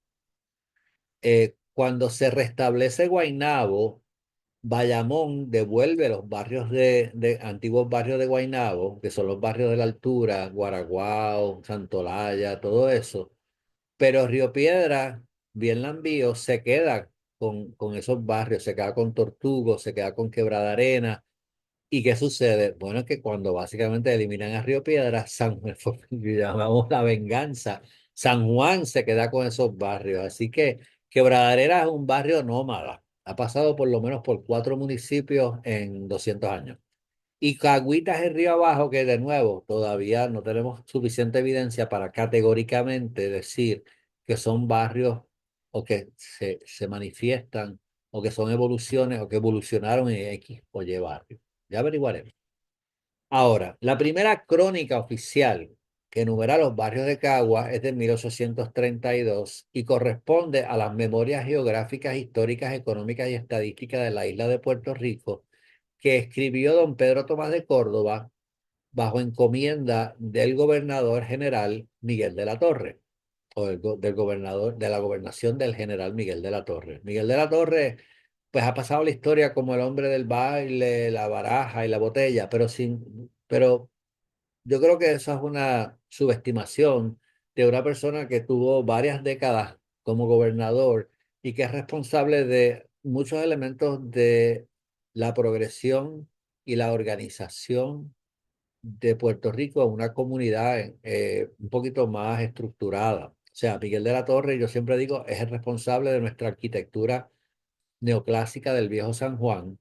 Cuando se restablece Guaynabo, Bayamón devuelve los barrios de antiguos barrios de Guaynabo, que son los barrios de la Altura, Guaraguao, Santolaya, todo eso. Pero Río Piedra, bien Lambío, se queda con esos barrios, se queda con Tortugo, se queda con Quebrada Arena. ¿Y qué sucede? Bueno, que cuando básicamente eliminan a Río Piedra, San Juan, llamamos la venganza, San Juan se queda con esos barrios. Así que Quebradera es un barrio nómada. Ha pasado por lo menos por 4 municipios en 200 años. Y Cagüita es el río abajo, que de nuevo todavía no tenemos suficiente evidencia para categóricamente decir que son barrios o que se manifiestan o que son evoluciones o que evolucionaron en X o Y barrio. Ya averiguaremos. Ahora, la primera crónica oficial que enumera los barrios de Cagua es de 1832 y corresponde a las memorias geográficas, históricas, económicas y estadísticas de la isla de Puerto Rico que escribió don Pedro Tomás de Córdoba bajo encomienda del gobernador general Miguel de la Torre, o del gobernador de la gobernación del general Miguel de la Torre. Miguel de la Torre, pues ha pasado la historia como el hombre del baile, la baraja y la botella, pero yo creo que eso es una subestimación de una persona que tuvo varias décadas como gobernador y que es responsable de muchos elementos de la progresión y la organización de Puerto Rico a una comunidad un poquito más estructurada. O sea, Miguel de la Torre, yo siempre digo, es el responsable de nuestra arquitectura neoclásica del viejo San Juan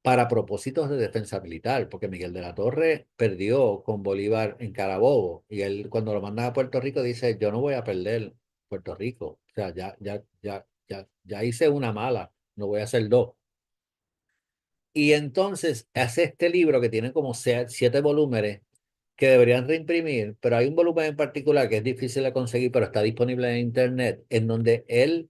para propósitos de defensa militar, porque Miguel de la Torre perdió con Bolívar en Carabobo y él cuando lo mandan a Puerto Rico dice, yo no voy a perder Puerto Rico. O sea, ya hice una mala, no voy a hacer dos. Y entonces hace este libro que tiene como 7 volúmenes que deberían reimprimir, pero hay un volumen en particular que es difícil de conseguir, pero está disponible en internet, en donde él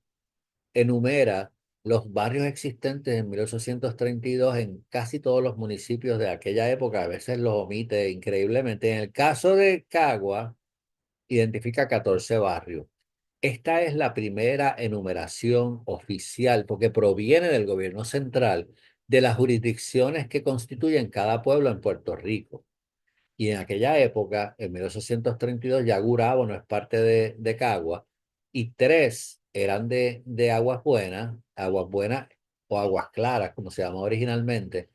enumera los barrios existentes en 1832 en casi todos los municipios de aquella época. A veces los omite increíblemente. En el caso de Cagua, identifica 14 barrios. Esta es la primera enumeración oficial porque proviene del gobierno central de las jurisdicciones que constituyen cada pueblo en Puerto Rico. Y en aquella época, en 1832, ya Gurabo no es parte de Cagua, y 3 eran de Aguas Buenas o Aguas Claras, como se llamaba originalmente,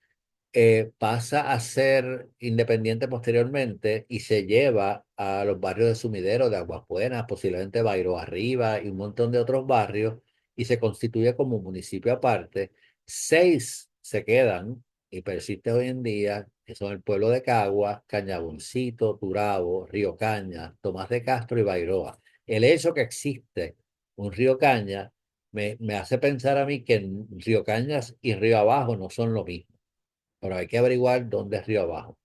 pasa a ser independiente posteriormente y se lleva a los barrios de Sumidero, de Aguas Buenas, posiblemente Bairro Arriba y un montón de otros barrios, y se constituye como un municipio aparte. 6 se quedan y persisten hoy en día, que son el pueblo de Caguas, Cañaboncito, Turabo, Río Caña, Tomás de Castro y Bairoa. El hecho que existe un Río Caña me hace pensar a mí que Río Cañas y Río Abajo no son lo mismo, pero hay que averiguar dónde es Río Abajo.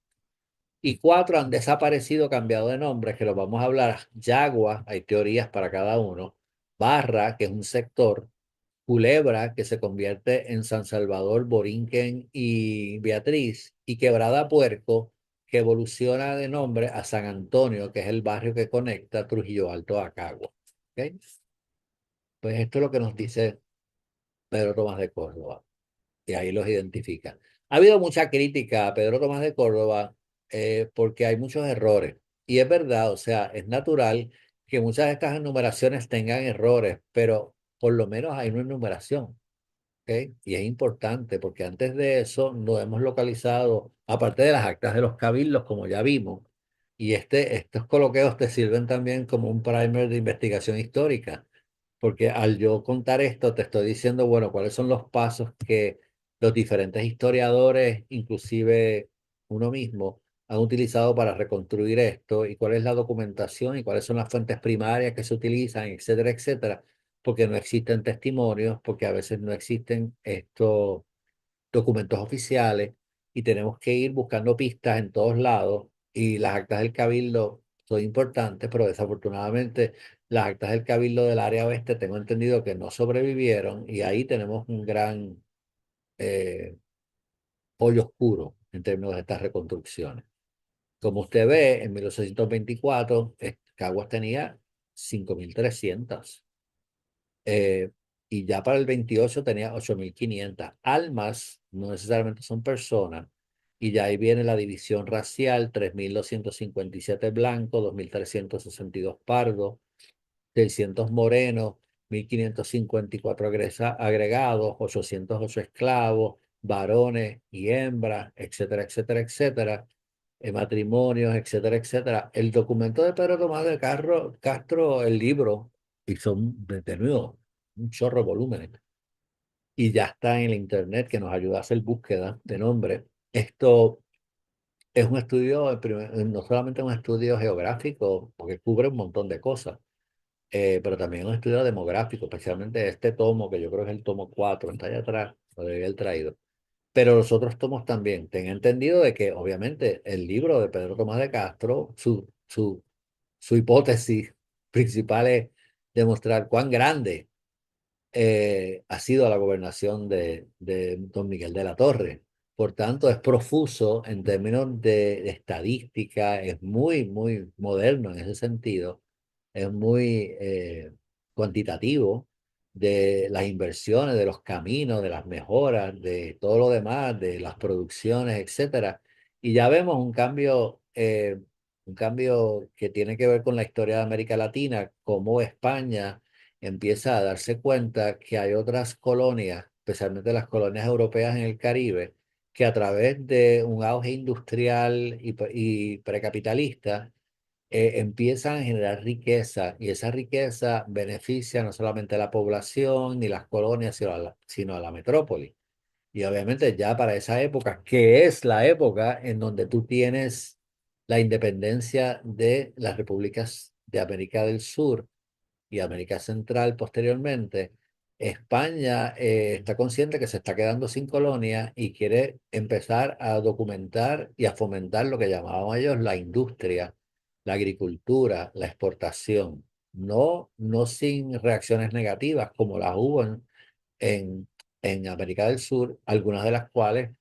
Y 4 han desaparecido, cambiado de nombre, que los vamos a hablar. Yagua, hay teorías para cada uno. Barra, que es un sector. Culebra, que se convierte en San Salvador, Borinquen y Beatriz. Y Quebrada Puerco, que evoluciona de nombre a San Antonio, que es el barrio que conecta Trujillo Alto a Cagua. ¿Ok? Pues esto es lo que nos dice Pedro Tomás de Córdoba. Y ahí los identifica. Ha habido mucha crítica a Pedro Tomás de Córdoba porque hay muchos errores. Y es verdad, o sea, es natural que muchas de estas enumeraciones tengan errores, pero por lo menos hay una enumeración. ¿Ok? Y es importante porque antes de eso no hemos localizado, aparte de las actas de los cabildos, como ya vimos, y estos coloqueos te sirven también como un primer de investigación histórica porque al yo contar esto, te estoy diciendo, bueno, cuáles son los pasos que los diferentes historiadores, inclusive uno mismo, han utilizado para reconstruir esto y cuál es la documentación y cuáles son las fuentes primarias que se utilizan, etcétera, etcétera, porque no existen testimonios, porque a veces no existen estos documentos oficiales y tenemos que ir buscando pistas en todos lados y las actas del cabildo son importantes, pero desafortunadamente las actas del Cabildo del área oeste tengo entendido que no sobrevivieron y ahí tenemos un gran eh, hoyo oscuro en términos de estas reconstrucciones. Como usted ve, en 1824 Caguas tenía 5.300 eh, y ya para el 28 tenía 8.500. Almas no necesariamente son personas y ya ahí viene la división racial: 3.257 blancos, 2.362 pardos, 600 morenos, 1.554 agregados, 808 esclavos, varones y hembras, etcétera, etcétera, etcétera, matrimonios, etcétera, etcétera. El documento de Pedro Tomás de Castro, el libro, y son de nuevo un chorro de volúmenes, y ya está en la internet que nos ayuda a hacer búsqueda de nombre. Esto es un estudio, no solamente un estudio geográfico, porque cubre un montón de cosas, pero también un estudio demográfico, especialmente este tomo, que yo creo que es el tomo 4, está allá atrás, lo debía haber traído. Pero los otros tomos también. Ten entendido de que, obviamente, el libro de Pedro Tomás de Castro, su hipótesis principal es demostrar cuán grande ha sido la gobernación de don Miguel de la Torre. Por tanto, es profuso en términos de estadística, es muy, muy moderno en ese sentido, es muy cuantitativo de las inversiones, de los caminos, de las mejoras, de todo lo demás, de las producciones, etcétera. Y ya vemos un cambio que tiene que ver con la historia de América Latina, como España empieza a darse cuenta que hay otras colonias, especialmente las colonias europeas en el Caribe, que a través de un auge industrial y precapitalista empiezan a generar riqueza, y esa riqueza beneficia no solamente a la población ni las colonias, sino a la metrópoli. Y obviamente ya para esa época, que es la época en donde tú tienes la independencia de las repúblicas de América del Sur y América Central posteriormente, España está consciente que se está quedando sin colonia y quiere empezar a documentar y a fomentar lo que llamaban ellos la industria, la agricultura, la exportación. No, no sin reacciones negativas como las hubo en, en América del Sur, algunas de las cuales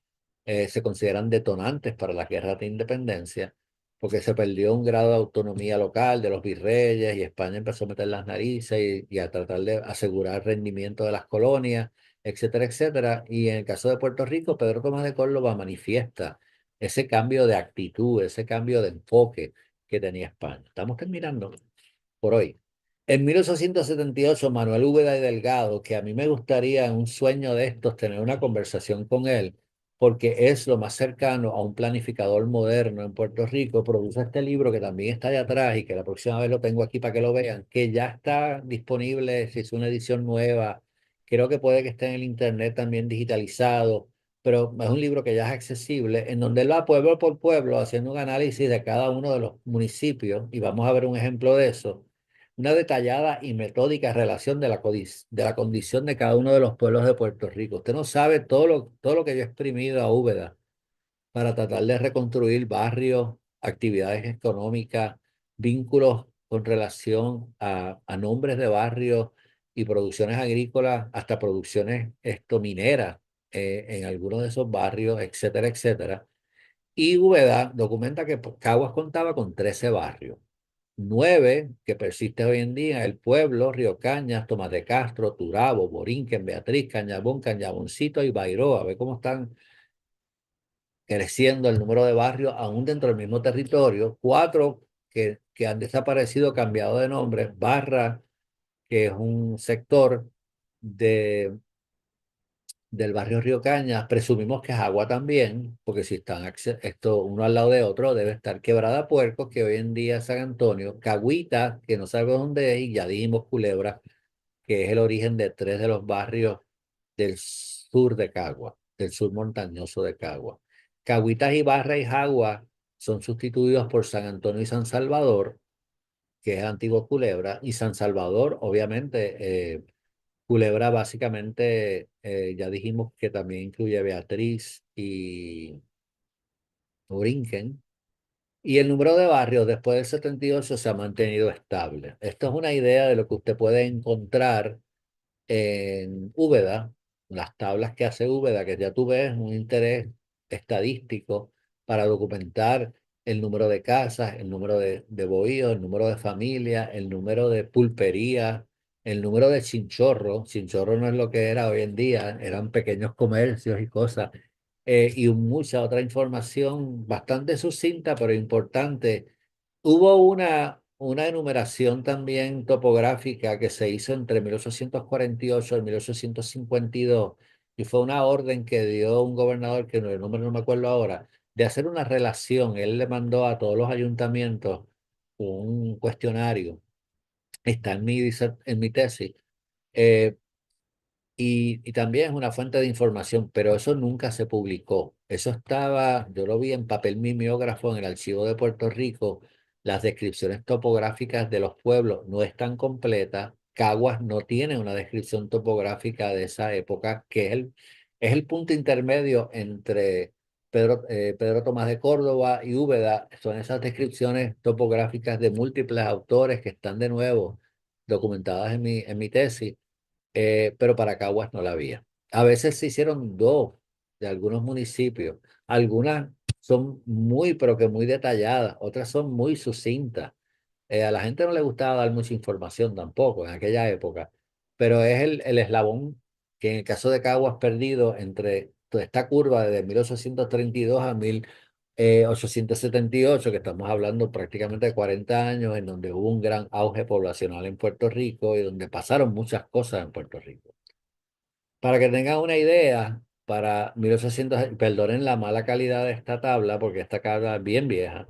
se consideran detonantes para las guerras de independencia, porque se perdió un grado de autonomía local de los virreyes y España empezó a meter las narices y a tratar de asegurar el rendimiento de las colonias, etcétera, etcétera. Y en el caso de Puerto Rico, Pedro Tomás de Córdoba manifiesta ese cambio de actitud, ese cambio de enfoque que tenía España. Estamos terminando por hoy. En 1878, Manuel Úbeda y Delgado, que a mí me gustaría en un sueño de estos tener una conversación con él, porque es lo más cercano a un planificador moderno en Puerto Rico, produce este libro que también está allá atrás y que la próxima vez lo tengo aquí para que lo vean, que ya está disponible, si es una edición nueva, creo que puede que esté en el internet también digitalizado, pero es un libro que ya es accesible, en donde él va pueblo por pueblo haciendo un análisis de cada uno de los municipios, y vamos a ver un ejemplo de eso, una detallada y metódica relación de la condición de cada uno de los pueblos de Puerto Rico. Usted no sabe todo lo que yo he exprimido a Úbeda para tratar de reconstruir barrios, actividades económicas, vínculos con relación a nombres de barrios y producciones agrícolas, hasta producciones mineras en algunos de esos barrios, etcétera, etcétera. Y Úbeda documenta que Caguas contaba con 13 barrios. 9 que persiste hoy en día: el Pueblo, Río Cañas, Tomás de Castro, Turabo, Borinquen, Beatriz, Cañabón, Cañaboncito y Bairoa. Ve cómo están creciendo el número de barrios aún dentro del mismo territorio. 4 que han desaparecido, cambiado de nombre: Barra, que es un sector de del barrio Río Cañas, presumimos que es agua también, porque si están esto uno al lado de otro, debe estar Quebrada Puerco, que hoy en día es San Antonio, Cagüita, que no sabemos dónde es, y ya dijimos Culebra, que es el origen de 3 de los barrios del sur de Cagua, del sur montañoso de Cagua. Cagüitas y Barra y Jagua son sustituidos por San Antonio y San Salvador, que es antiguo Culebra, y San Salvador, obviamente, Culebra básicamente, ya dijimos que también incluye Beatriz y Borinquen, Y el número de barrios después del 78 se ha mantenido estable. Esto es una idea de lo que usted puede encontrar en Úbeda, las tablas que hace Úbeda, que ya tú ves un interés estadístico para documentar el número de casas, el número de bohíos, el número de familias, el número de pulperías, el número de chinchorros. Chinchorro no es lo que era hoy en día, eran pequeños comercios y cosas, y mucha otra información bastante sucinta, pero importante. Hubo una enumeración también topográfica que se hizo entre 1848 y 1852, y fue una orden que dio un gobernador, que el nombre no me acuerdo ahora, de hacer una relación. Él le mandó a todos los ayuntamientos un cuestionario, está en en mi tesis, eh, y también es una fuente de información, pero eso nunca se publicó. Eso estaba, yo lo vi en papel mimeógrafo en el Archivo de Puerto Rico. Las descripciones topográficas de los pueblos no están completas. Caguas no tiene una descripción topográfica de esa época, que es el punto intermedio entre Pedro Tomás de Córdoba y Úbeda. Son esas descripciones topográficas de múltiples autores que están de nuevo documentadas en mi tesis, pero para Caguas no la había. A veces se hicieron dos de algunos municipios. Algunas son muy, pero que muy detalladas, otras son muy sucintas. A la gente no le gustaba dar mucha información tampoco en aquella época, pero es el eslabón que en el caso de Caguas perdido entre toda esta curva de 1832 a 1878, que estamos hablando prácticamente de 40 años, en donde hubo un gran auge poblacional en Puerto Rico y donde pasaron muchas cosas en Puerto Rico. Para que tengan una idea, para 1800, perdonen la mala calidad de esta tabla, porque esta tabla es bien vieja.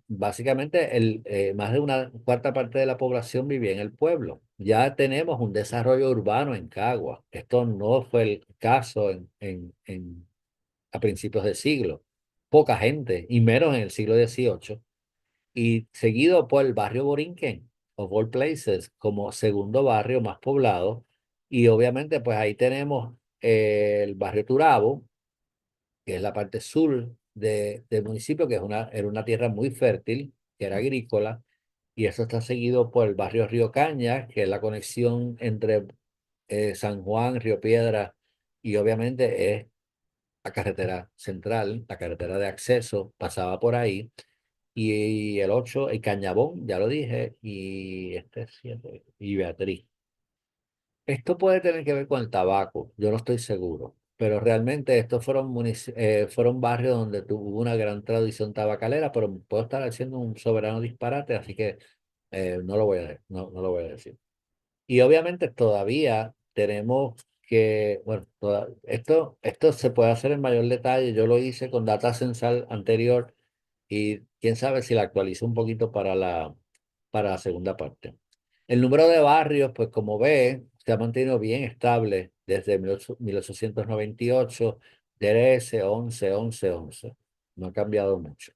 Básicamente, más de una cuarta parte de la población vivía en el pueblo. Ya tenemos un desarrollo urbano en Cagua. Esto no fue el caso a principios de siglo. Poca gente, y menos en el siglo XVIII. Y seguido por el barrio Borinquen, of all places, como segundo barrio más poblado. Y obviamente, pues ahí tenemos el barrio Turabo, que es la parte sur del municipio, que era una tierra muy fértil, que era agrícola, y eso está seguido por el barrio Río Cañas, que es la conexión entre San Juan, Río Piedra, y obviamente es la carretera central, la carretera de acceso, pasaba por ahí, y el 8 el Cañabón, ya lo dije, y este 7, y Beatriz. Esto puede tener que ver con el tabaco, yo no estoy seguro, pero realmente estos fueron barrios donde tuvo una gran tradición tabacalera, pero puedo estar haciendo un soberano disparate, así que no lo voy no lo voy a decir. Y obviamente todavía tenemos que, bueno, esto se puede hacer en mayor detalle. Yo lo hice con data censal anterior, y quién sabe si la actualizo un poquito para la segunda parte. El número de barrios, pues como ve, se ha mantenido bien estable desde 1898, 13, 11, 11, 11. No ha cambiado mucho.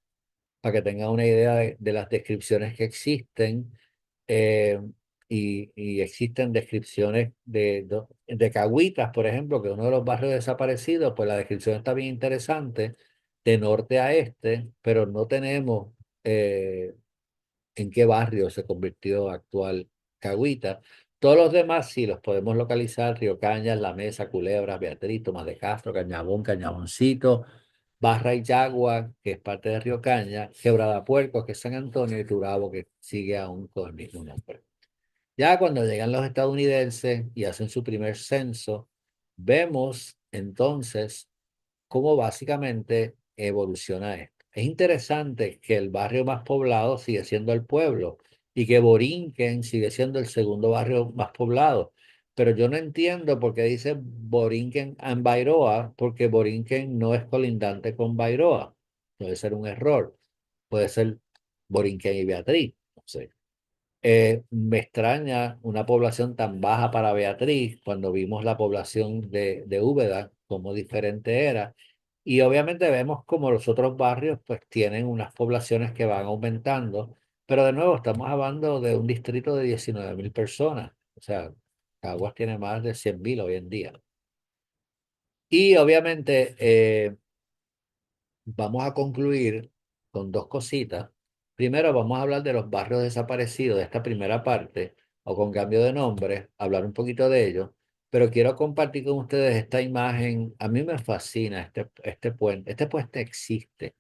Para que tengan una idea de las descripciones que existen, eh, y existen descripciones de Cagüitas, por ejemplo, que es uno de los barrios desaparecidos. Pues la descripción está bien interesante, de norte a este, pero no tenemos eh, en qué barrio se convirtió actual Cagüita. Todos los demás sí los podemos localizar: Río Cañas, La Mesa, Culebras, Beatriz, Tomás de Castro, Cañabón, Cañaboncito, Barra y Yagua, que es parte de Río Cañas, Quebrada Puerco, que es San Antonio, y Turabo, que sigue aún con el mismo nombre. Ya cuando llegan los estadounidenses y hacen su primer censo, vemos entonces cómo básicamente evoluciona esto. Es interesante que el barrio más poblado sigue siendo el pueblo, y que Borinquen sigue siendo el segundo barrio más poblado. Pero yo no entiendo por qué dice Borinquen and Bairoa, porque Borinquen no es colindante con Bairoa. Puede ser un error. Puede ser Borinquen y Beatriz. No sé. Me extraña una población tan baja para Beatriz, cuando vimos la población de Úbeda, cómo diferente era. Y obviamente vemos como los otros barrios pues tienen unas poblaciones que van aumentando, pero de nuevo estamos hablando de un distrito de 19.000 personas. O sea, Caguas tiene más de 100.000 hoy en día. Y obviamente vamos a concluir con dos cositas. Primero vamos a hablar de los barrios desaparecidos de esta primera parte, o con cambio de nombre, hablar un poquito de ellos, pero quiero compartir con ustedes esta imagen. A mí me fascina este puente. Este puente existe.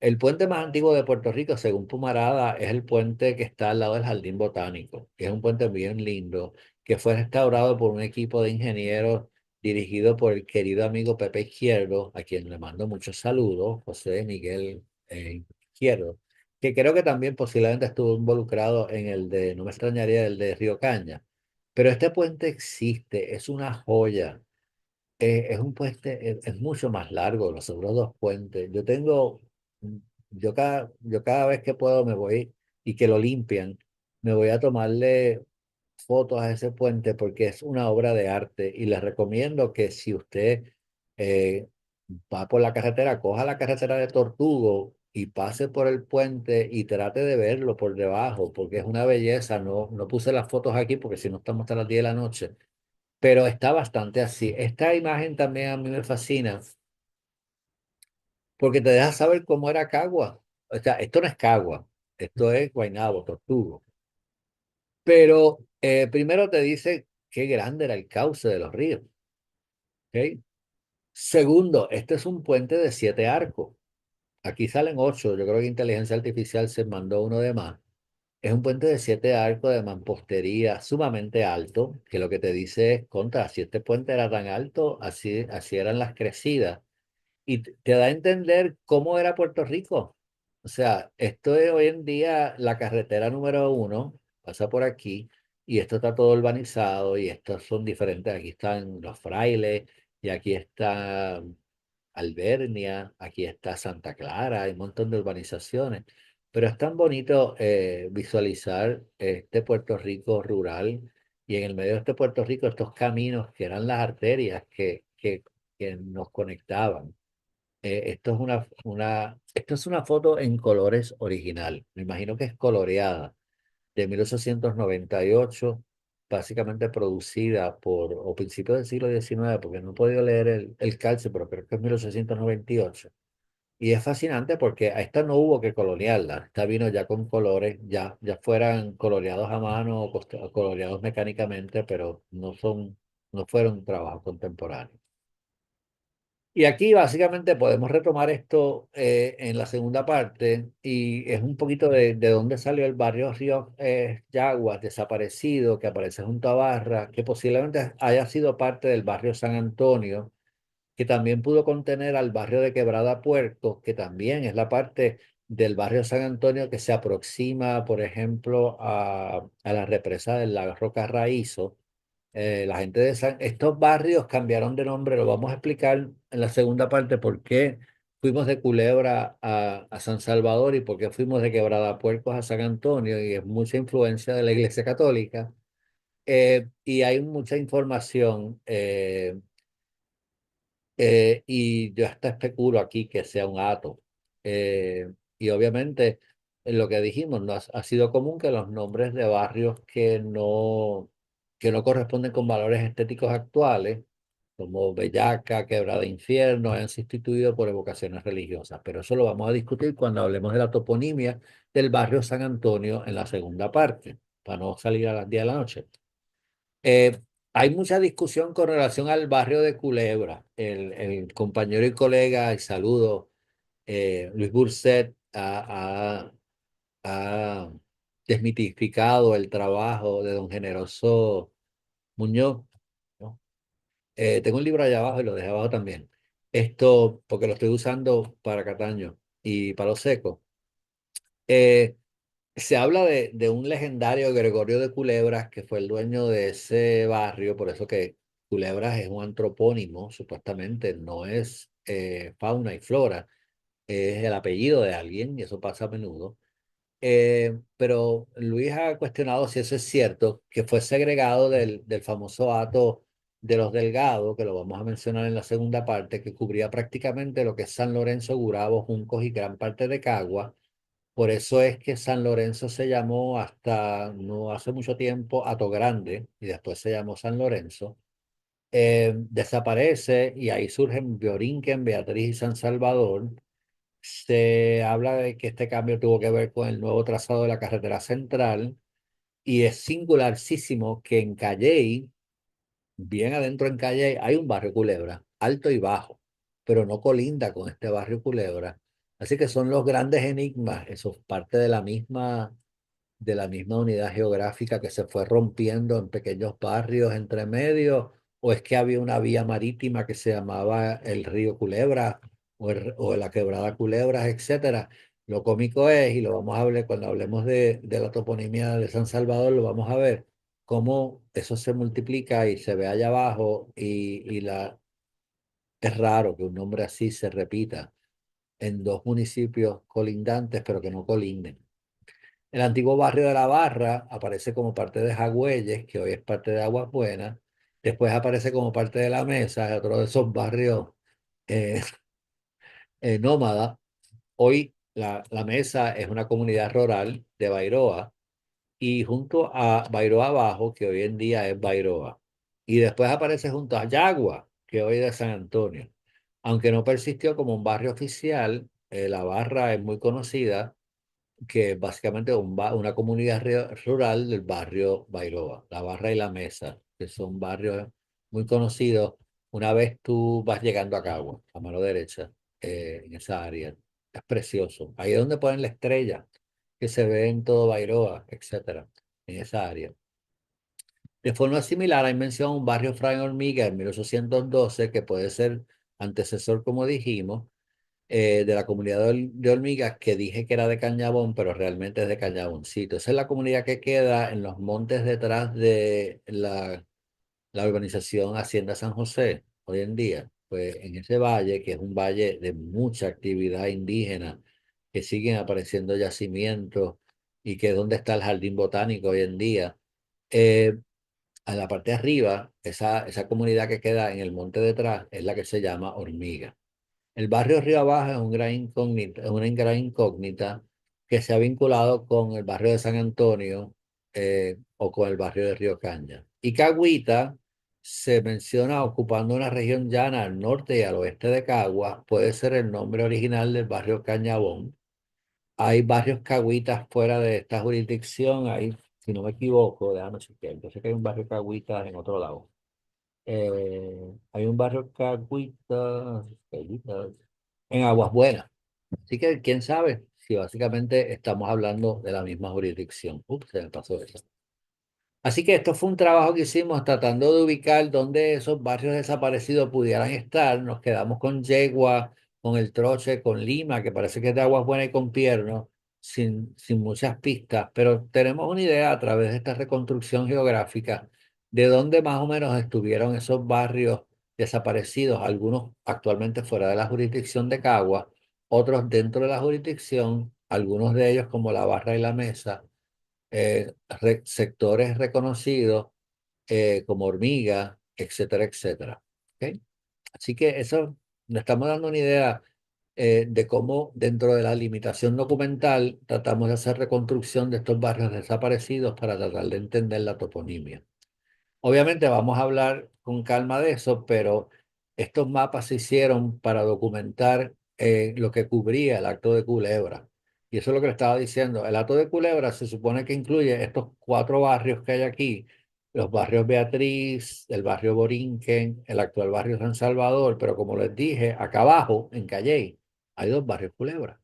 El puente más antiguo de Puerto Rico, según Pumarada, es el puente que está al lado del Jardín Botánico, que es un puente bien lindo, que fue restaurado por un equipo de ingenieros dirigido por el querido amigo Pepe Izquierdo, a quien le mando muchos saludos, José Miguel Izquierdo, que creo que también posiblemente estuvo involucrado en el de, no me extrañaría, el de Río Caña. Pero este puente existe, es una joya. Es un puente, es mucho más largo, los otros dos puentes. Mm, yo cada vez que puedo me voy y que lo limpian, me voy a tomarle fotos a ese puente porque es una obra de arte y les recomiendo que si usted eh, va por la carretera, coja la carretera de Tortugo y pase por el puente y trate de verlo por debajo porque es una belleza. No, no puse las fotos aquí porque si no estamos hasta las 10 de la noche, pero está bastante así. Esta imagen también a mí me fascina porque te deja saber cómo era Cagua. O sea, esto no es Cagua, esto es Guaynabo, Tortugo. Pero primero te dice qué grande era el cauce de los ríos. ¿Ok? Segundo, este es un puente de 7 arcos. Aquí salen 8. Yo creo que Inteligencia Artificial se mandó uno de más. Es un puente de 7 arcos de mampostería sumamente alto, que lo que te dice es, contra, si este puente era tan alto, así eran las crecidas. Y te da a entender cómo era Puerto Rico. O sea, esto es hoy en día la carretera número 1, pasa por aquí, y esto está todo urbanizado, y estos son diferentes. Aquí están Los Frailes, y aquí está Albernia, aquí está Santa Clara, hay un montón de urbanizaciones. Pero es tan bonito visualizar este Puerto Rico rural, y en el medio de este Puerto Rico estos caminos que eran las arterias que nos conectaban. Esto es una foto en colores original. Me imagino que es coloreada, de 1898, básicamente producida o principios del siglo XIX, porque no he podido leer el calce, pero creo que es 1898. Y es fascinante porque a esta no hubo que colorearla. Esta vino ya con colores, ya fueran coloreados a mano o coloreados mecánicamente, pero no fueron trabajos contemporáneos. Y aquí básicamente podemos retomar esto en la segunda parte, y es un poquito de dónde salió el barrio Río Yaguas desaparecido, que aparece junto a Barra, que posiblemente haya sido parte del barrio San Antonio, que también pudo contener al barrio de Quebrada Puerto, que también es la parte del barrio San Antonio que se aproxima, por ejemplo, a la represa del lago Carraízo. La gente estos barrios cambiaron de nombre, lo vamos a explicar en la segunda parte por qué fuimos de Culebra a San Salvador y por qué fuimos de Quebrada Puercos a San Antonio, y es mucha influencia de la Iglesia Católica. Y hay mucha información, y yo hasta especulo aquí que sea un hato. Y obviamente, en lo que dijimos, no ha sido común que los nombres de barrios que no corresponden con valores estéticos actuales, como Bellaca, Quebrada Infierno, hayan sustituido por evocaciones religiosas. Pero eso lo vamos a discutir cuando hablemos de la toponimia del barrio San Antonio en la segunda parte, para no salir a las 10 de la noche. Eh, Hay mucha discusión con relación al barrio de Culebra. El compañero y colega, y saludo, Luis Burset, ha desmitificado el trabajo de don Generoso Muñoz, ¿no? Tengo un libro allá abajo y lo dejé abajo también. Esto, porque lo estoy usando para Cataño y Palo Seco. Eh, Se habla de un legendario Gregorio de Culebras, que fue el dueño de ese barrio, por eso que Culebras es un antropónimo, supuestamente no es fauna y flora, es el apellido de alguien, y eso pasa a menudo. Pero Luis ha cuestionado si eso es cierto, que fue segregado del famoso hato de los Delgados, que lo vamos a mencionar en la segunda parte, que cubría prácticamente lo que es San Lorenzo, Gurabo, Juncos y gran parte de Cagua. Por eso es que San Lorenzo se llamó hasta no hace mucho tiempo Hato Grande, y después se llamó San Lorenzo. Desaparece y ahí surgen Biorinquen, Beatriz y San Salvador. Se habla de que este cambio tuvo que ver con el nuevo trazado de la carretera central y es singularísimo que en Calley, bien adentro en Calle, hay un barrio Culebra, alto y bajo, pero no colinda con este barrio Culebra. Así que son los grandes enigmas, eso es parte de la misma unidad geográfica que se fue rompiendo en pequeños barrios entre medios, o es que había una vía marítima que se llamaba el río Culebra o la quebrada Culebras, etcétera. Lo cómico es, y lo vamos a ver cuando hablemos de la toponimia de San Salvador, lo vamos a ver cómo eso se multiplica y se ve allá abajo es raro que un nombre así se repita en dos municipios colindantes, pero que no colinden. El antiguo barrio de La Barra aparece como parte de Jagüeyes, que hoy es parte de Aguas Buenas. Después aparece como parte de La Mesa, otro de esos barrios eh, nómadas. Hoy la Mesa es una comunidad rural de Bairoa y junto a Bairoa Abajo, que hoy en día es Bairoa. Y después aparece junto a Yagua, que hoy es de San Antonio. Aunque no persistió como un barrio oficial, La Barra es muy conocida, que es básicamente una comunidad rural del barrio Bairoa, La Barra y La Mesa, que son barrios muy conocidos. Una vez tú vas llegando a Cagua, a mano derecha, en esa área, es precioso. Ahí es donde ponen la estrella, que se ve en todo Bairoa, etcétera, en esa área. De forma similar, hay mención a un barrio Fray Hormiga en 1812, que puede ser antecesor, como dijimos, de la comunidad de hormigas que dije que era de Cañabón, pero realmente es de Cañaboncito. Esa es la comunidad que queda en los montes detrás de la urbanización Hacienda San José, hoy en día. Pues en ese valle, que es un valle de mucha actividad indígena, que siguen apareciendo yacimientos y que es donde está el jardín botánico hoy en día. eh, a la parte de arriba, esa comunidad que queda en el monte detrás es la que se llama Hormiga. El barrio Río Abajo es es una gran incógnita que se ha vinculado con el barrio de San Antonio o con el barrio de Río Caña. Y Cagüita se menciona ocupando una región llana al norte y al oeste de Cagua, puede ser el nombre original del barrio Cañabón. Hay barrios Cagüitas fuera de esta jurisdicción, hay, si no me equivoco, déjame chequear, yo sé que hay un barrio Cagüitas en otro lado. Hay un barrio Cagüitas en Aguas Buenas. Así que quién sabe si básicamente estamos hablando de la misma jurisdicción. Ups, se me pasó eso. Así que esto fue un trabajo que hicimos tratando de ubicar dónde esos barrios desaparecidos pudieran estar. Nos quedamos con Yegua, con El Troche, con Lima, que parece que es de Aguas Buenas y con Pierno, sin muchas pistas, pero tenemos una idea a través de esta reconstrucción geográfica de dónde más o menos estuvieron esos barrios desaparecidos, algunos actualmente fuera de la jurisdicción de Cagua, otros dentro de la jurisdicción, algunos de ellos como La Barra y La Mesa, sectores reconocidos como Hormiga, etcétera, etcétera. ¿Ok? Así que eso nos estamos dando una idea de cómo dentro de la limitación documental tratamos de hacer reconstrucción de estos barrios desaparecidos para tratar de entender la toponimia. Obviamente vamos a hablar con calma de eso, pero estos mapas se hicieron para documentar lo que cubría el Acto de Culebra. Y eso es lo que le estaba diciendo. El Acto de Culebra se supone que incluye estos cuatro barrios que hay aquí, los barrios Beatriz, el barrio Borinquen, el actual barrio San Salvador, pero como les dije, acá abajo, en Calley, hay dos barrios Culebra.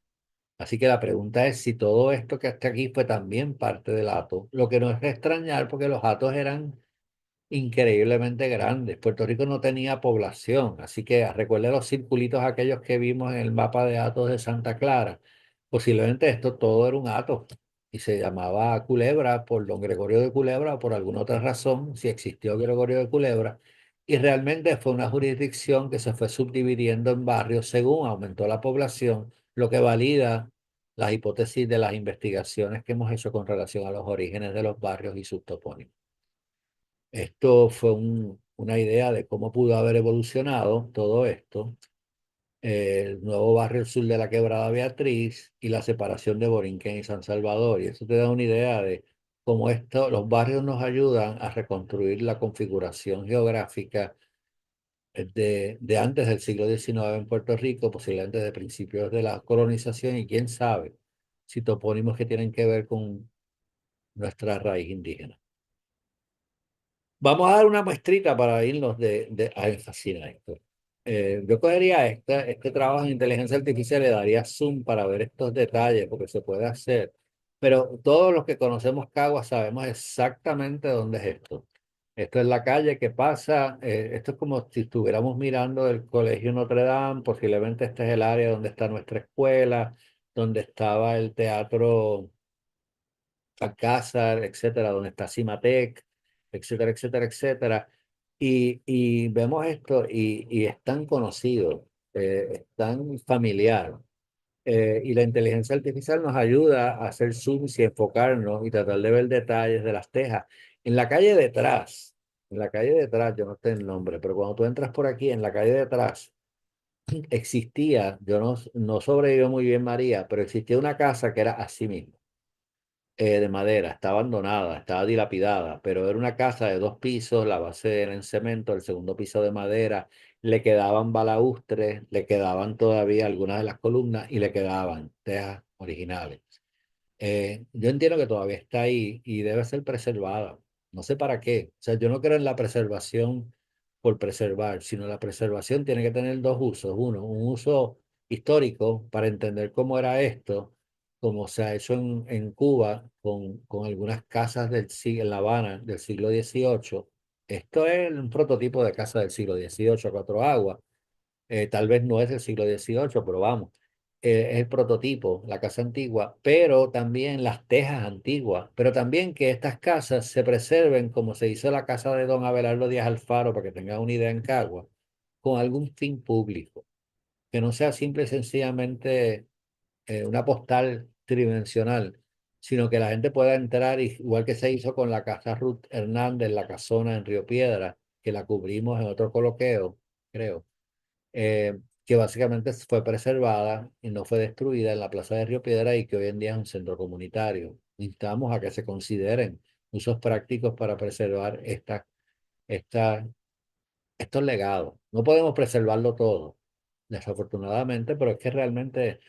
Así que la pregunta es si todo esto que hasta aquí fue también parte del Ato, lo que no es de extrañar porque los Atos eran increíblemente grandes. Puerto Rico no tenía población, así que recuerde los circulitos aquellos que vimos en el mapa de Atos de Santa Clara. Posiblemente esto todo era un Ato y se llamaba Culebra por don Gregorio de Culebra o por alguna otra razón, si existió Gregorio de Culebra. Y realmente fue una jurisdicción que se fue subdividiendo en barrios según aumentó la población, lo que valida las hipótesis de las investigaciones que hemos hecho con relación a los orígenes de los barrios y sus topónimos. Esto fue una idea de cómo pudo haber evolucionado todo esto, el nuevo barrio sur de la Quebrada Beatriz y la separación de Borinquen y San Salvador. Y eso te da una idea de cómo los barrios nos ayudan a reconstruir la configuración geográfica de antes del siglo XIX en Puerto Rico, posiblemente de principios de la colonización, y quién sabe si topónimos que tienen que ver con nuestra raíz indígena. Vamos a dar una muestrita para irnos me fascina esto. Yo cogería este trabajo en inteligencia artificial, le daría zoom para ver estos detalles, porque se puede hacer. Pero todos los que conocemos Cagua sabemos exactamente dónde es esto. Esto es la calle que pasa, esto es como si estuviéramos mirando el Colegio Notre Dame, posiblemente este es el área donde está nuestra escuela, donde estaba el teatro Alcázar, etcétera, donde está Cimatec, etcétera, etcétera, etcétera. Y vemos esto y es tan conocido, es tan familiar. Y la inteligencia artificial nos ayuda a hacer zooms y enfocarnos y tratar de ver detalles de las tejas. En la calle detrás, yo no sé el nombre, pero cuando tú entras por aquí, en la calle detrás, existía, yo no sobrevivió muy bien María, pero existía una casa que era así mismo, de madera, está abandonada, estaba dilapidada, pero era una casa de 2 pisos, la base era en cemento, el segundo piso de madera, le quedaban balaustres, le quedaban todavía algunas de las columnas y le quedaban tejas originales. Yo entiendo que todavía está ahí y debe ser preservada. No sé para qué. O sea, yo no creo en la preservación por preservar, sino la preservación tiene que tener dos usos. Uno, un uso histórico para entender cómo era esto, como se ha hecho en Cuba con algunas casas en La Habana del siglo XVIII. Esto es un prototipo de casa del siglo XVIII a cuatro aguas. Tal vez no es del siglo XVIII, pero vamos, es el prototipo, la casa antigua, pero también las tejas antiguas, pero también que estas casas se preserven como se hizo la casa de don Abelardo Díaz Alfaro, para que tengan una idea en Cagua, con algún fin público, que no sea simple y sencillamente una postal tridimensional, sino que la gente pueda entrar, igual que se hizo con la casa Ruth Hernández, la casona en Río Piedra, que la cubrimos en otro coloqueo, creo, que básicamente fue preservada y no fue destruida en la Plaza de Río Piedra y que hoy en día es un centro comunitario. Instamos a que se consideren usos prácticos para preservar esta, estos legados. No podemos preservarlo todo, desafortunadamente, pero es que realmente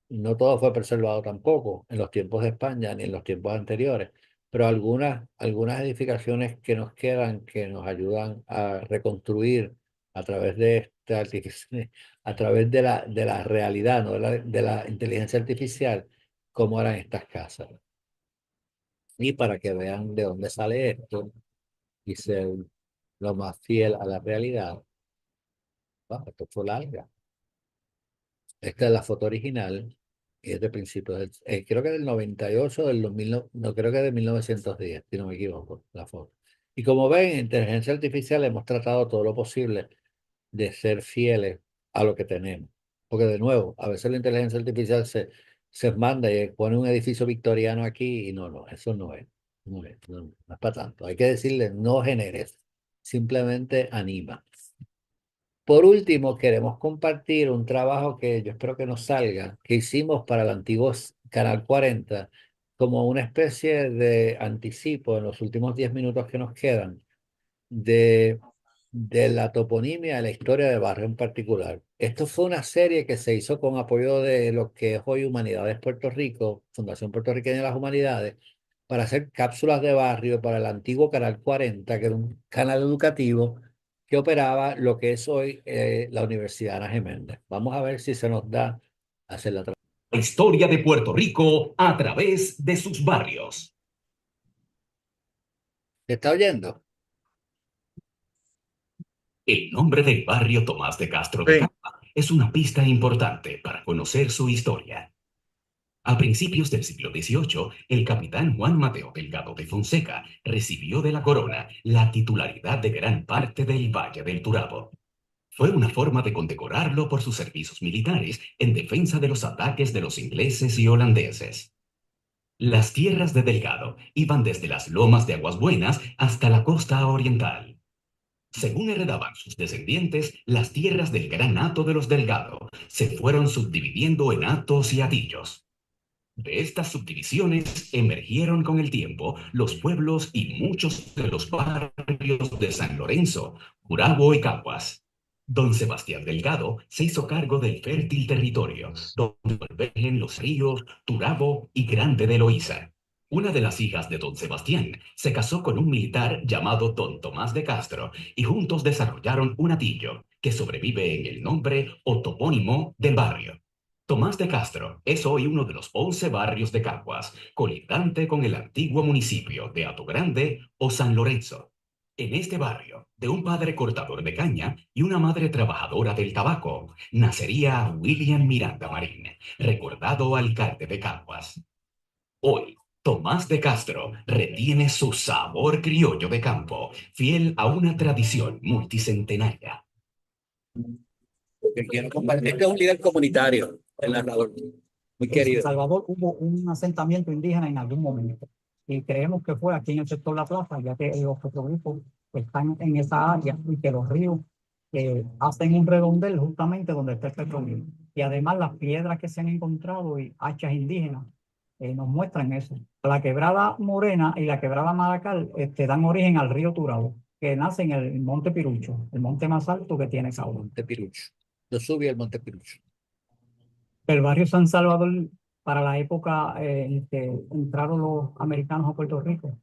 no todo fue preservado tampoco en los tiempos de España ni en los tiempos anteriores, pero algunas edificaciones que nos quedan, que nos ayudan a reconstruir a través de a través de la realidad, ¿no? De la inteligencia artificial, cómo eran estas casas. Y para que vean de dónde sale esto y ser lo más fiel a la realidad. Esto fue larga. Esta es la foto original, y es de principios creo que del 98, del 2000, no, no, creo que de 1910, si no me equivoco, la foto. Y como ven, en inteligencia artificial hemos tratado todo lo posible de ser fieles a lo que tenemos. Porque de nuevo, a veces la inteligencia artificial se manda y pone un edificio victoriano aquí y no, eso no es. No es para tanto. Hay que decirle, no generes, simplemente anima. Por último, queremos compartir un trabajo que yo espero que nos salga, que hicimos para el antiguo Canal 40, como una especie de anticipo en los últimos 10 minutos que nos quedan, de, de la toponimia de la historia de barrio en particular. Esto fue una serie que se hizo con apoyo de lo que es hoy Humanidades Puerto Rico, Fundación Puertorriqueña de las Humanidades, para hacer cápsulas de barrio para el antiguo Canal 40, que era un canal educativo que operaba lo que es hoy la Universidad Ana Geméndez. Vamos a ver si se nos da hacer la La historia de Puerto Rico a través de sus barrios. ¿Se está oyendo? El nombre del barrio Tomás de Castro de Sí. Cagua es una pista importante para conocer su historia. A principios del siglo XVIII, el capitán Juan Mateo Delgado de Fonseca recibió de la corona la titularidad de gran parte del Valle del Turabo. Fue una forma de condecorarlo por sus servicios militares en defensa de los ataques de los ingleses y holandeses. Las tierras de Delgado iban desde las lomas de Aguas Buenas hasta la costa oriental. Según heredaban sus descendientes, las tierras del gran hato de los Delgado se fueron subdividiendo en hatos y hatillos. De estas subdivisiones emergieron con el tiempo los pueblos y muchos de los barrios de San Lorenzo, Gurabo y Caguas. Don Sebastián Delgado se hizo cargo del fértil territorio, donde convergen los ríos Turabo y Grande de Loíza. Una de las hijas de don Sebastián se casó con un militar llamado don Tomás de Castro y juntos desarrollaron un atillo que sobrevive en el nombre o topónimo del barrio. Tomás de Castro es hoy uno de los 11 barrios de Caguas, colindante con el antiguo municipio de Grande o San Lorenzo. En este barrio, de un padre cortador de caña y una madre trabajadora del tabaco, nacería William Miranda Marín, recordado alcalde de Caguas. Hoy, Tomás de Castro retiene su sabor criollo de campo, fiel a una tradición multicentenaria. Que quiero compartir. Este es un líder comunitario, el narrador, muy En querido. San Salvador hubo un asentamiento indígena en algún momento y creemos que fue aquí en el sector La Plaza, ya que los petroglifos están en esa área y que los ríos hacen un redondel justamente donde está el petróleo. Y además las piedras que se han encontrado y hachas indígenas nos muestran eso. La quebrada Morena y la quebrada Maracal dan origen al río Turabo, que nace en el Monte Pirucho, el monte más alto que tiene Caguas. Monte Pirucho. Yo subí al Monte Pirucho. El barrio San Salvador, para la época en que entraron los americanos a Puerto Rico,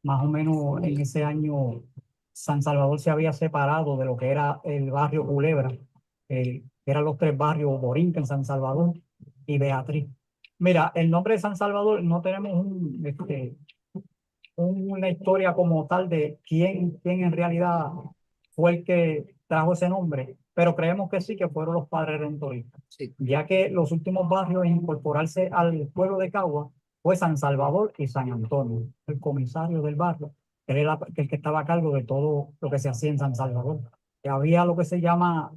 más o menos en ese año, San Salvador se había separado de lo que era el barrio Culebra, que eran los tres barrios, Borinquen, San Salvador y Beatriz. Mira, el nombre de San Salvador no tenemos una historia como tal de quién en realidad fue el que trajo ese nombre, pero creemos que sí, que fueron los padres redentoristas, Sí. ya que los últimos barrios en incorporarse al pueblo de Cagua fue San Salvador y San Antonio, el comisario del barrio, que era el que estaba a cargo de todo lo que se hacía en San Salvador. Que había lo que se llama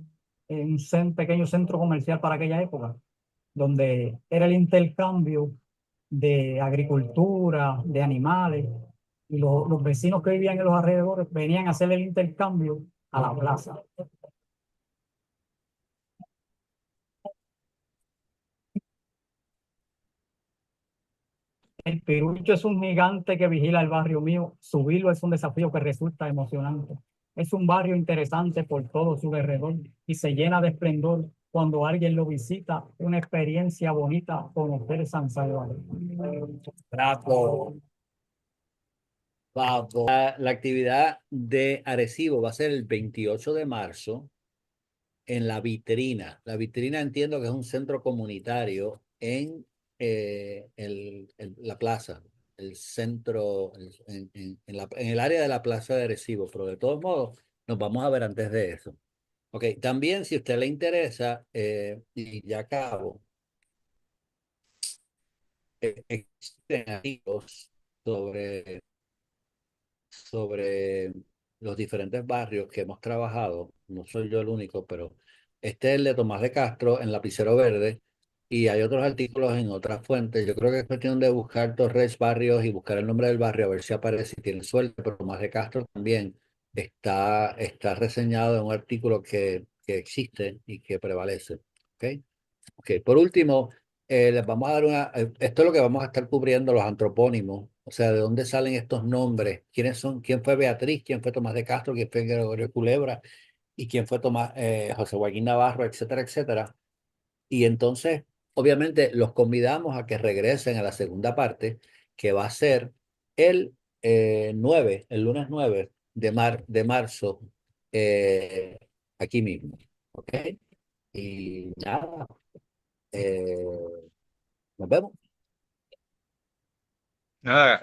pequeño centro comercial para aquella época, donde era el intercambio de agricultura, de animales, y los vecinos que vivían en los alrededores venían a hacer el intercambio a la plaza. El Pirucho es un gigante que vigila el barrio mío. Subirlo es un desafío que resulta emocionante. Es un barrio interesante por todo su alrededor y se llena de esplendor cuando alguien lo visita. Una experiencia bonita conocer San Salvador. Bravo. Bravo. La actividad de Arecibo va a ser el 28 de marzo en la vitrina. La vitrina entiendo que es un centro comunitario en la plaza, el centro, en el área de la plaza de Arecibo, pero de todos modos nos vamos a ver antes de eso. Ok, también si a usted le interesa, y ya acabo, existen artículos sobre los diferentes barrios que hemos trabajado. No soy yo el único, pero este es el de Tomás de Castro en Lapicero Verde y hay otros artículos en otras fuentes. Yo creo que es cuestión de buscar Torres Barrios y buscar el nombre del barrio a ver si aparece, si tiene suerte, pero Tomás de Castro también está reseñado en un artículo que existe y que prevalece. ¿Ok? Ok, por último, les vamos a dar esto es lo que vamos a estar cubriendo, los antropónimos, o sea, de dónde salen estos nombres, quiénes son, quién fue Beatriz, quién fue Tomás de Castro, quién fue Gregorio Culebra y quién fue José Joaquín Navarro, etcétera, etcétera. Y entonces, obviamente, los convidamos a que regresen a la segunda parte, que va a ser el el lunes 9 de marzo, eh, aquí mismo. ¿Ok? Y nada. Eh, Nos vemos. Nada,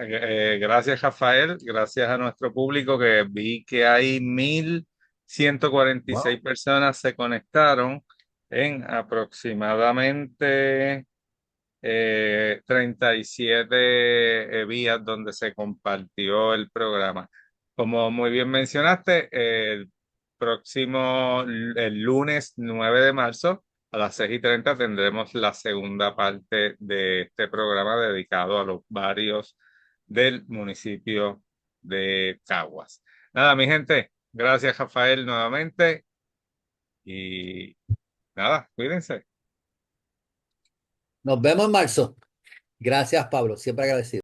gracias Rafael, gracias a nuestro público que vi que hay 1.146 personas se conectaron en aproximadamente 37 vías donde se compartió el programa. Como muy bien mencionaste, el lunes 9 de marzo a las 6:30 tendremos la segunda parte de este programa dedicado a los barrios del municipio de Caguas. Nada, mi gente, gracias Rafael nuevamente y nada, cuídense. Nos vemos en marzo. Gracias, Pablo. Siempre agradecido.